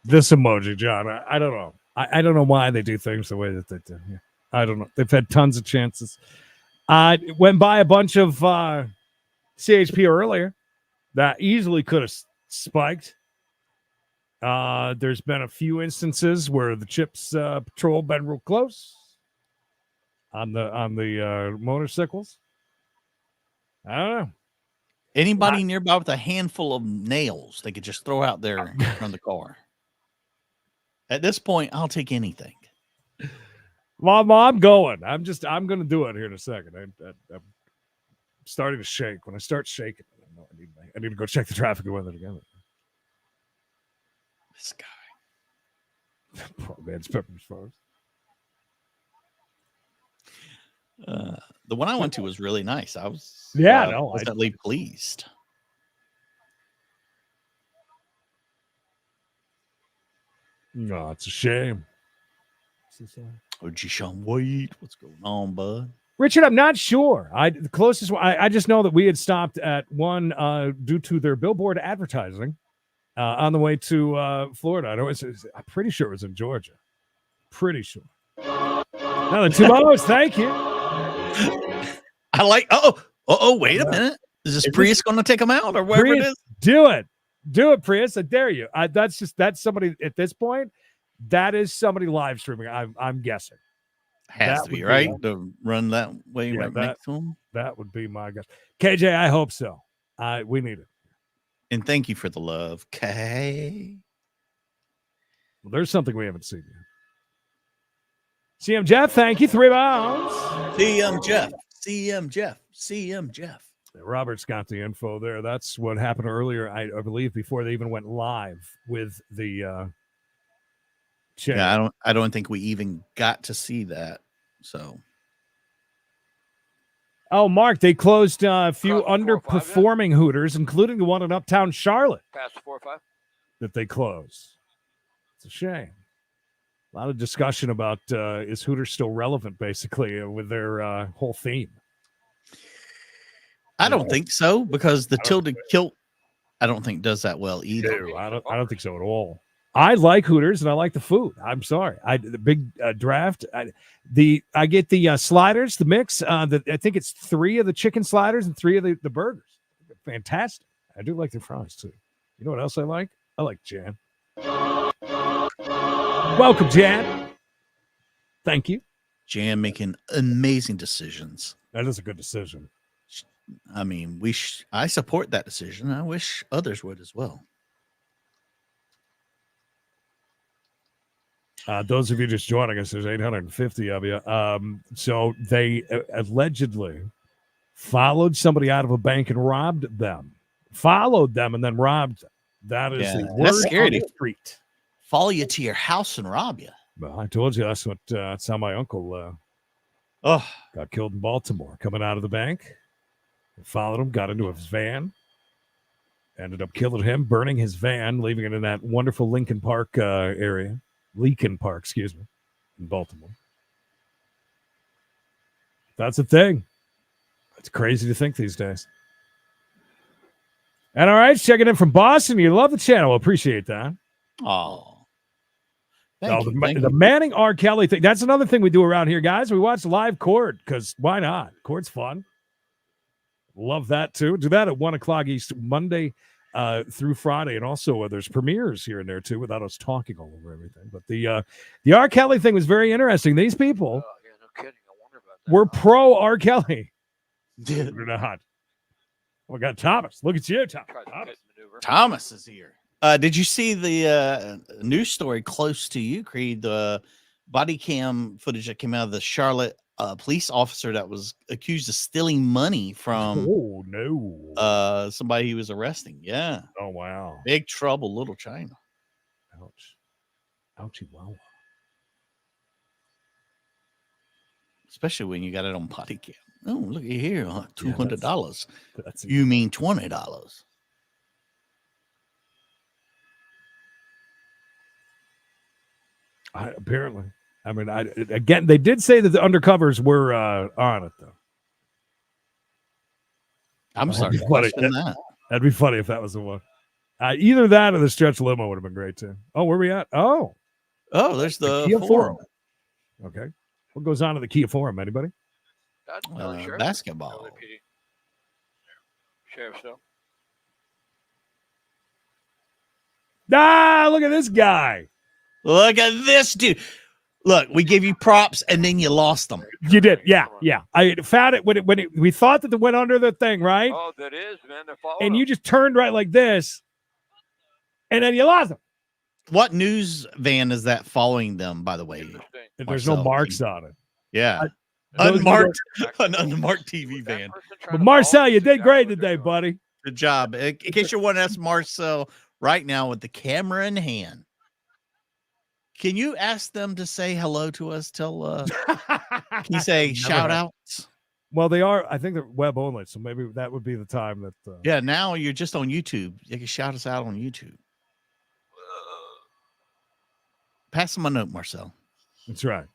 C: This emoji, John. I don't know. I don't know why they do things the way that they do. Yeah. I don't know. They've had tons of chances. Went by a bunch of CHP earlier that easily could have spiked. There's been a few instances where the Chips patrol been real close on the motorcycles. I don't know.
B: Anybody nearby with a handful of nails they could just throw out there from the car. At this point, I'll take anything.
C: Mom, I'm going. I'm going to do it here in a second. I'm starting to shake. When I start shaking, I need to go check the traffic and weather together.
B: This guy.
C: Poor man's Pepper's Farms.
B: The one I went to was really nice. I was pleasantly pleased.
C: No, it's a shame.
B: Oh, G-Sean White, what's going on, bud?
C: Richard, I'm not sure. The closest one, I just know that we had stopped at one due to their billboard advertising on the way to Florida. I'm pretty sure it was in Georgia. Pretty sure. Another 2 hours. Thank you.
B: I like. Wait a minute. Is this Prius going to take them out or whatever
C: Prius,
B: it is?
C: Do it, Prius. I dare you. That's somebody at this point. That is somebody live streaming. I'm guessing.
B: Has to be right to run that way right next to him.
C: That would be my guess. KJ, I hope so. We need it.
B: And thank you for the love, Kay.
C: Well, there's something we haven't seen yet. CM Jeff, thank you. 3 pounds.
B: CM Jeff. CM Jeff. CM Jeff.
C: Robert's got the info there. That's what happened earlier, I believe, before they even went live with the chain.
B: Yeah, I don't think we even got to see that. So.
C: Oh, Mark, they closed a few
D: Across the 4 or 5,
C: underperforming Hooters, including the one in Uptown Charlotte
D: Past 4 or 5.
C: that they closed. It's a shame. A lot of discussion about is Hooters still relevant, basically, with their whole theme.
B: I don't think so, because the tilted kilt, I don't think does that well either.
C: No, I don't think so at all. I like Hooters and I like the food. I'm sorry. The big draft. I get the sliders, the mix. I think it's 3 of the chicken sliders and 3 of the burgers. Fantastic. I do like their fries too. You know what else I like? I like Jan. Welcome, Jan. Thank you.
B: Jan making amazing decisions.
C: That is a good decision.
B: I mean, I support that decision. I wish others would as well.
C: Those of you just joining us, there's 850 of you. So they allegedly followed somebody out of a bank and robbed them. Followed them and then robbed them. That is the word
B: that's scary
C: on the
B: to
C: street.
B: Follow you to your house and rob you.
C: Well, I told you that's how my uncle got killed in Baltimore. Coming out of the bank, followed him, got into his van, ended up killing him, burning his van, leaving it in that wonderful Lincoln Park area. Leakin Park, excuse me, in Baltimore. That's a thing. It's crazy to think these days. And all right, checking in from Boston. You love the channel. Appreciate that.
B: Oh.
C: The Manning R. Kelly thing. That's another thing we do around here, guys. We watch live Cord because why not? Cord's fun. Love that too. Do that at 1 o'clock East Monday through Friday, and also there's premieres here and there too, without us talking all over everything. But the R. Kelly thing was very interesting. These people
D: No kidding. I wonder about that.
C: were pro R. Kelly. They're not. We got Thomas. Look at you, Thomas.
B: Thomas is here. Did you see the news story close to you, Creed? The body cam footage that came out of the Charlotte police officer that was accused of stealing money from somebody he was arresting. Yeah.
C: Oh, wow.
B: Big trouble, little China.
C: Ouch. Ouchie, wow.
B: Especially when you got it on body cam. Oh, look at here, $200.
C: That's
B: you mean $20?
C: Apparently. I mean, again, they did say that the undercovers were on it, though.
B: I'm sorry to question that.
C: That'd be funny if that was the one. Either that or the stretch limo would have been great, too. Oh, where are we at? Oh,
B: there's the
C: Kia
B: forum.
C: Okay. What goes on in the Kia Forum? Anybody?
B: Basketball.
D: Sheriff, so.
C: Look at this guy.
B: Look at this dude. Look, we gave you props and then you lost them.
C: You did. Yeah. I found it when we thought that it went under the thing, right?
D: Oh, that is, man. They're following
C: and you just turned right like this, and then you lost them.
B: What news van is that following them, by the way?
C: There's no marks on it.
B: Yeah. Unmarked TV van.
C: But Marcel, you did great today, buddy.
B: Good job. In case you're wondering, that's Marcel right now with the camera in hand. Can you ask them to say hello to us? Can you say shout outs?
C: Well, they are. I think they're web only, so maybe that would be the time that.
B: Yeah, now you're just on YouTube. You can shout us out on YouTube. Pass them a note, Marcel.
C: That's right.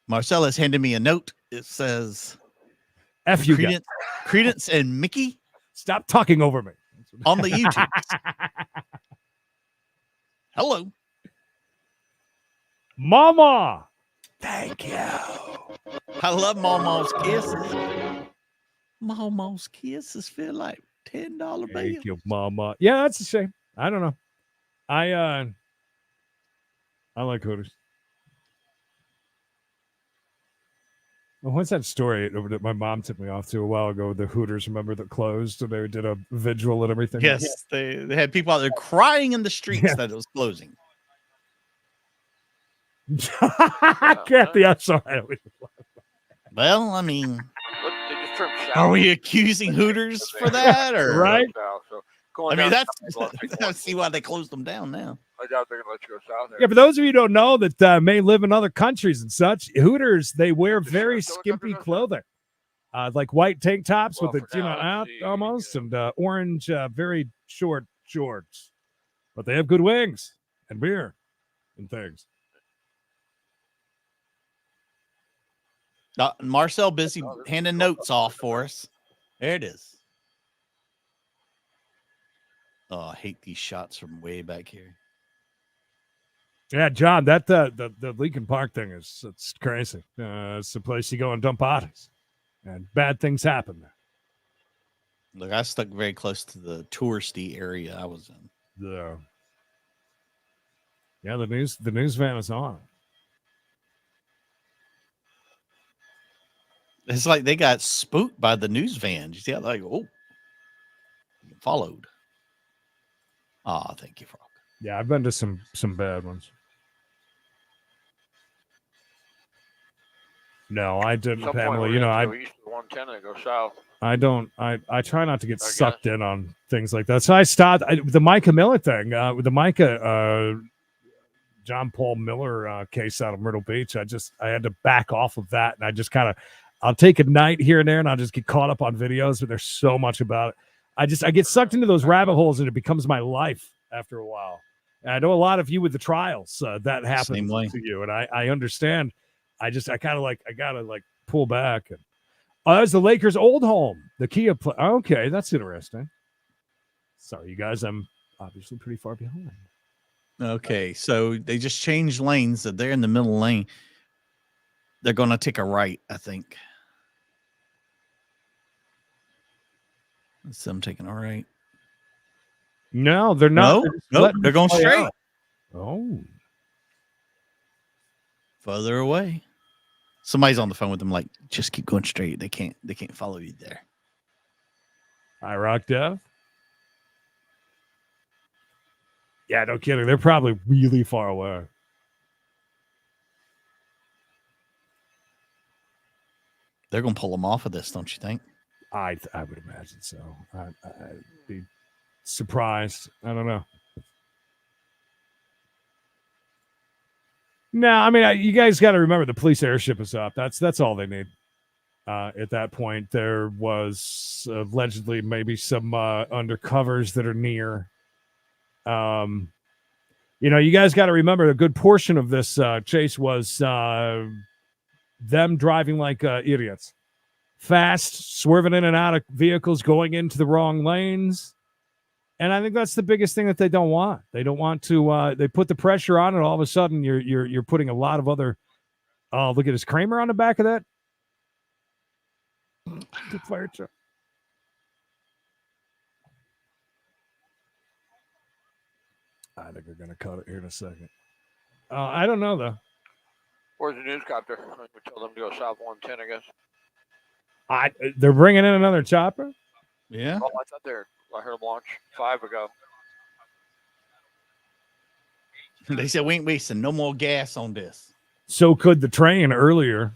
B: Marcel has handed me a note. It says,
C: F you,
B: Credence and Mickey.
C: Stop talking over me.
B: On the YouTube. Hello.
C: Mama.
B: Thank you. I love Mama's kisses. Mama's kisses feel like $10 bill.
C: Thank you, Mama. Yeah, that's a shame. I don't know. I like Hooters. Well, what's that story that my mom took me off to a while ago? The Hooters, remember, that closed and they did a vigil and everything?
B: Yes, they had people out there crying in the streets that it was closing.
C: Kathy, I'm sorry.
B: Well, I mean,
D: Look, they just turned south.
B: are we accusing Hooters for that, or
C: Right?
D: South, so
B: I
D: going
B: mean,
D: down
B: that's
D: south,
B: I see why they closed them down now.
D: I doubt they're gonna let you go south there.
C: Yeah, for those of you who don't know that may live in other countries and such, Hooters, they wear
D: Just
C: very
D: shut those
C: skimpy
D: up.
C: clothing, like white tank tops
D: Well,
C: with
D: for
C: the
D: now, let's
C: out
D: see,
C: almost,
D: yeah.
C: and orange, very short shorts. But they have good wings and beer and things.
B: Marcel busy handing notes off for us. There it is. Oh, I hate these shots from way back here.
C: Yeah, John, that the Lincoln Park thing it's crazy. It's the place you go and dump bodies, and bad things happen there.
B: Look, I stuck very close to the touristy area I was in.
C: Yeah, the news van is on.
B: It's like they got spooked by the news van. You see how like, oh, followed. Oh, thank you, Frog.
C: Yeah, I've been to some bad ones. No, I didn't,
D: At some point,
C: Pamela.
D: we're
C: You know,
D: gonna
C: I
D: go east of 110 and go south.
C: I don't. I try not to get
D: I guess.
C: sucked in on things like that. So I stopped the Micah Miller thing with the Micah John Paul Miller case out of Myrtle Beach. I had to back off of that, and I just kind of I'll take a night here and there, and I'll just get caught up on videos. But there's so much about it. I get sucked into those rabbit holes, and it becomes my life after a while. And I know a lot of you with the trials that happens to you, and I understand. I gotta pull back. And that was the Lakers' old home, the Kia. Okay, that's interesting. Sorry, you guys, I'm obviously pretty far behind.
B: Okay, so they just changed lanes. So they're in the middle lane. They're going to take a right, I think. That's them taking a right.
C: No, they're not.
B: Nope, they're going straight.
C: Out. Oh,
B: further away. Somebody's on the phone with them. Like, just keep going straight. They can't follow you there.
C: I rock Dev. Yeah, no kidding. They're probably really far away.
B: They're going to pull them off of this, don't you think?
C: I would imagine so. I'd be surprised. I don't know. No, I mean, you guys got to remember the police airship is up. That's all they need. At that point, there was allegedly maybe some undercovers that are near. You guys got to remember a good portion of this chase was them driving like idiots, fast, swerving in and out of vehicles, going into the wrong lanes. And I think that's the biggest thing that they don't want. They don't want to. They put the pressure on, and all of a sudden, you're putting a lot of other. Oh, look at his Kramer on the back of that. The fire truck. I think we're gonna cut it here in a second. I don't know though.
D: Where's the newscopter? We told them to go south 110, I guess.
C: They're bringing in another chopper.
B: Yeah.
D: Oh, I thought I heard them launch 5 ago.
B: They said we ain't wasting no more gas on this.
C: So could the train earlier.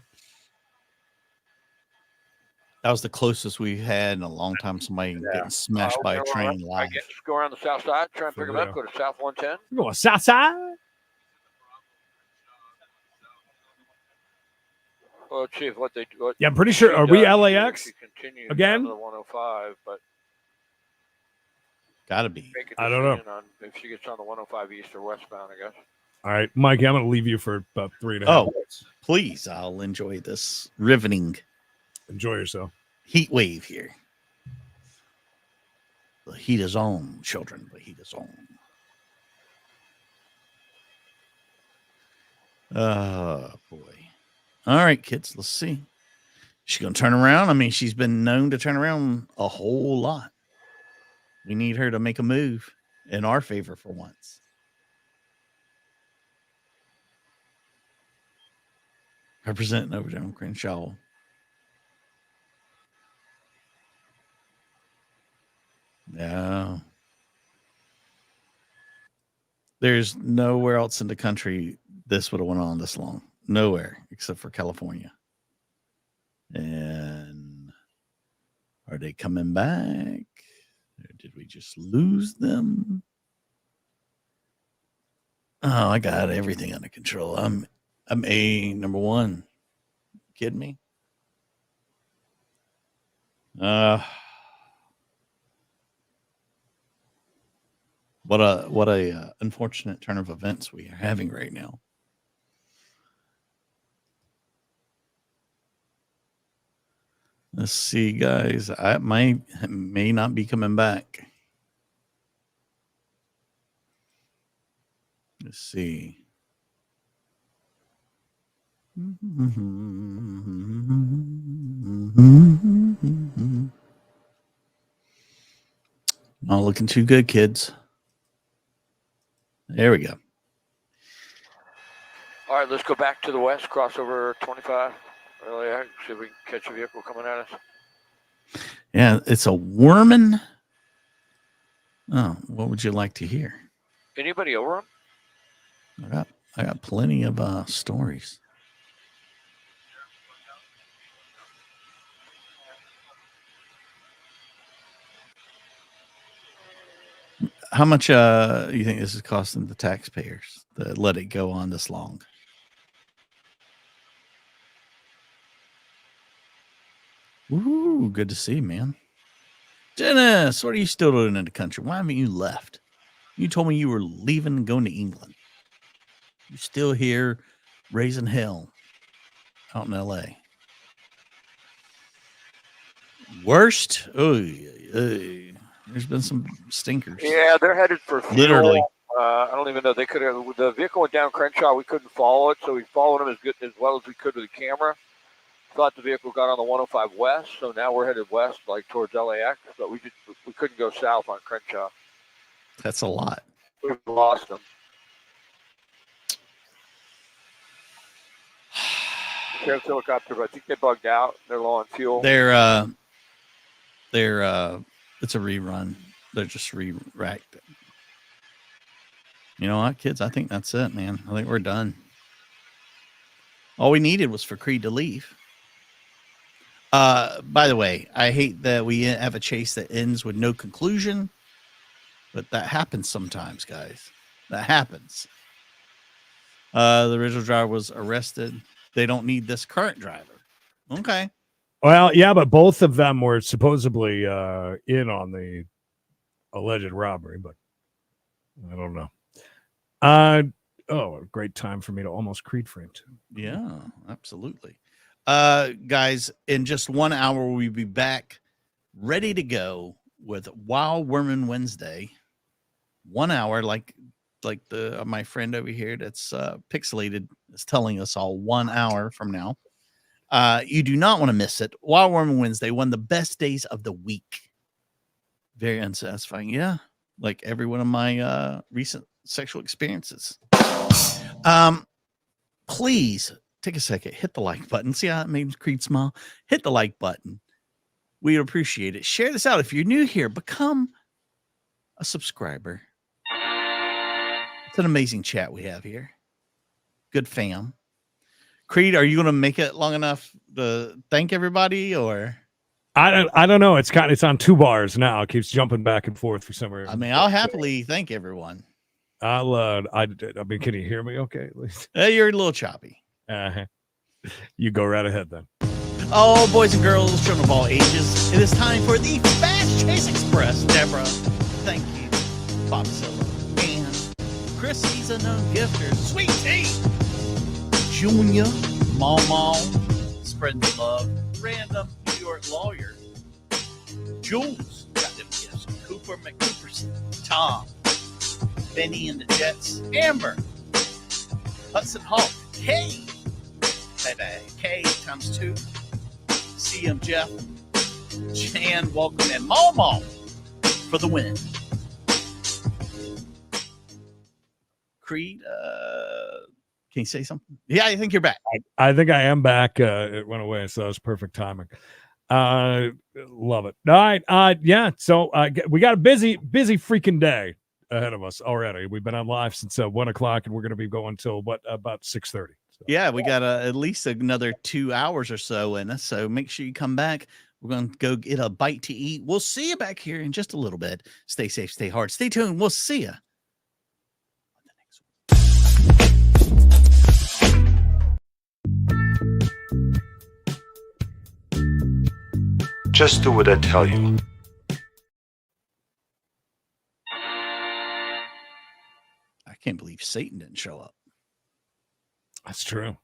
B: That was the closest we had in a long time. Somebody getting smashed by a train live.
D: I guess just go around the south side, try and pick them up, go to south 110.
C: You going south side?
D: Well, Chief,
C: yeah, I'm pretty sure. Are we LAX again?
D: The 105, but
B: gotta be.
C: I don't know
D: if she gets on the 105 east or westbound. I guess.
C: All right, Mike, I'm going to leave you for about 3.5 minutes.
B: Please, I'll enjoy this riveting.
C: Enjoy yourself.
B: Heat wave here. The heat is on, children. The heat is on. Oh, boy. All right, kids, let's see. She's going to turn around. I mean, she's been known to turn around a whole lot. We need her to make a move in our favor for once. Representing over General Crenshaw. No. There's nowhere else in the country this would have went on this long. Nowhere except for California. And are they coming back? Or did we just lose them? Oh, I got everything under control. I'm A number one. Kidding me? What a unfortunate turn of events we are having right now. Let's see, guys. I may not be coming back. Let's see. Not looking too good, kids. There we go.
D: All right, let's go back to the west, cross over 25. See if we can catch a vehicle coming at us.
B: Yeah, it's a Worman. Oh, what would you like to hear?
D: Anybody over them?
B: I got plenty of stories. How much you think this is costing the taxpayers to let it go on this long? Ooh, good to see, man. Dennis, what are you still doing in the country? Why haven't you left? You told me you were leaving and going to England. You're still here raising hell out in L.A. Worst? Oh, there's been some stinkers.
D: Yeah, they're headed for fuel.
B: Literally.
D: I don't even know. They could have. The vehicle went down Crenshaw. We couldn't follow it, so we followed them as well as we could with the camera. Thought the vehicle got on the 105 west, so now we're headed west, like towards LAX, but we couldn't go south on Crenshaw.
B: That's a lot.
D: We've lost them. Sheriff's helicopter, but I think they bugged out. They're low on fuel.
B: They're it's a rerun. They're just re-racked. You know what, kids? I think that's it, man. I think we're done. All we needed was for Creed to leave. By the way, I hate that we have a chase that ends with no conclusion, but that happens sometimes, guys. That happens. The original driver was arrested. They don't need this current driver. Okay.
C: Well, yeah, but both of them were supposedly in on the alleged robbery, but I don't know. A great time for me to almost Creed frame too.
B: Yeah, absolutely. Guys, in just 1 hour, we'll be back ready to go with Wild Worman Wednesday. 1 hour, like my friend over here that's pixelated is telling us all 1 hour from now. You do not want to miss it. Wild Worman Wednesday, one of the best days of the week. Very unsatisfying. Yeah, like every one of my recent sexual experiences. Please take a second, hit the like button. See how it made Creed smile? Hit the like button. We'd appreciate it. Share this out. If you're new here, become a subscriber. It's an amazing chat we have here. Good fam. Creed, are you going to make it long enough to thank everybody, or?
C: I don't know. It's on 2 bars now. It keeps jumping back and forth for some reason.
B: I mean, I'll happily thank everyone.
C: I mean, can you hear me okay, at least?
B: You're a little choppy.
C: You go right ahead then.
B: Oh, boys and girls, children of all ages, it is time for the Fast Chase Express. Deborah, thank you. Bob Silva and Chrissy's unknown gifter, Sweet Tea, Junior, Mom, spreading the love, random New York lawyer, Jules, got them gifts, Cooper McCooperson, Tom, Benny and the Jets, Amber, Hudson Hawk, Kay, K times 2, CM Jeff, Chan, welcome, and Momo for the win. Creed, can you say something? Yeah, I think you're back.
C: I think I am back. It went away, so that was perfect timing. Love it. All right. Yeah. So we got a busy freaking day ahead of us already. We've been on live since 1 o'clock, and we're going to be going till about 6:30. So.
B: Yeah, we got at least another 2 hours or so in us. So make sure you come back. We're going to go get a bite to eat. We'll see you back here in just a little bit. Stay safe, stay hard, stay tuned. We'll see you.
I: Just do what I tell you.
B: I can't believe Satan didn't show up.
C: That's true.